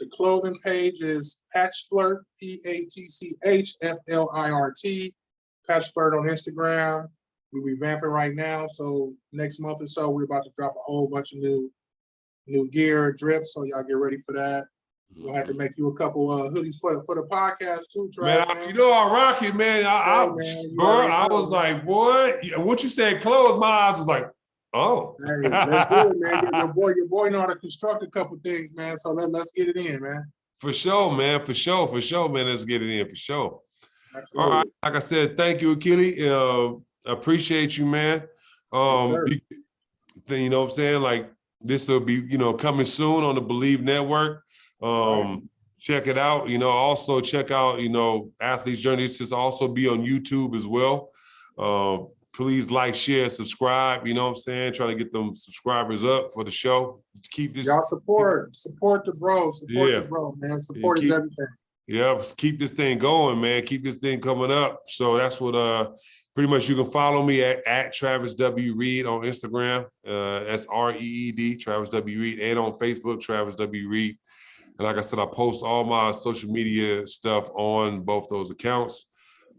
The clothing page is Patch Flirt, PATCHFLIRT. Patch Flirt on Instagram. We're revamping right now, so next month or so we're about to drop a whole bunch of new gear, drips. So y'all get ready for that. We'll have to make you a couple hoodies for the podcast too, Trav, man. I rock it, man. I was like, what you said, clothes, my eyes was like, oh. Hey, let's do it, man. Your boy know how to construct a couple things, man. So let's get it in, man. For sure, man. For sure, man. Let's get it in, for sure. Absolutely. All right. Like I said, thank you, Akeli. Appreciate you, man. Yes, You know what I'm saying? Like, this will be, coming soon on the Believe Network. Check it out. Also check out, Athlete's Journey. This will also be on YouTube as well. Please like, share, subscribe. You know what I'm saying? Trying to get them subscribers up for the show. Keep this. Y'all support the bro. Support the bro, man. Support is everything. Yeah, keep this thing going, man. Keep this thing coming up. So that's what pretty much you can follow me at Travis W. Reed on Instagram. That's REED, Travis W. Reed, and on Facebook, Travis W. Reed. And like I said, I post all my social media stuff on both those accounts.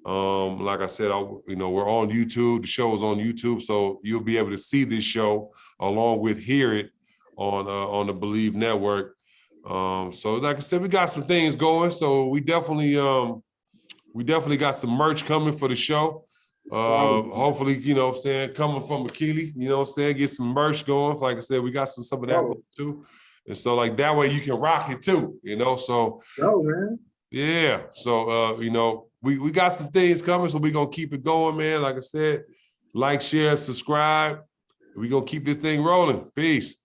Like I said, we're on YouTube. The show is on YouTube, so you'll be able to see this show along with hear it on the Believe Network. So like I said, we got some things going. So we definitely got some merch coming for the show. Hopefully, what I'm saying, coming from Akeli, what I'm saying, get some merch going. Like I said, we got some of that too. And so like that way you can rock it too, so. Oh, man. Yeah. So, we got some things coming, so we're going to keep it going, man. Like I said, like, share, subscribe. We're going to keep this thing rolling. Peace.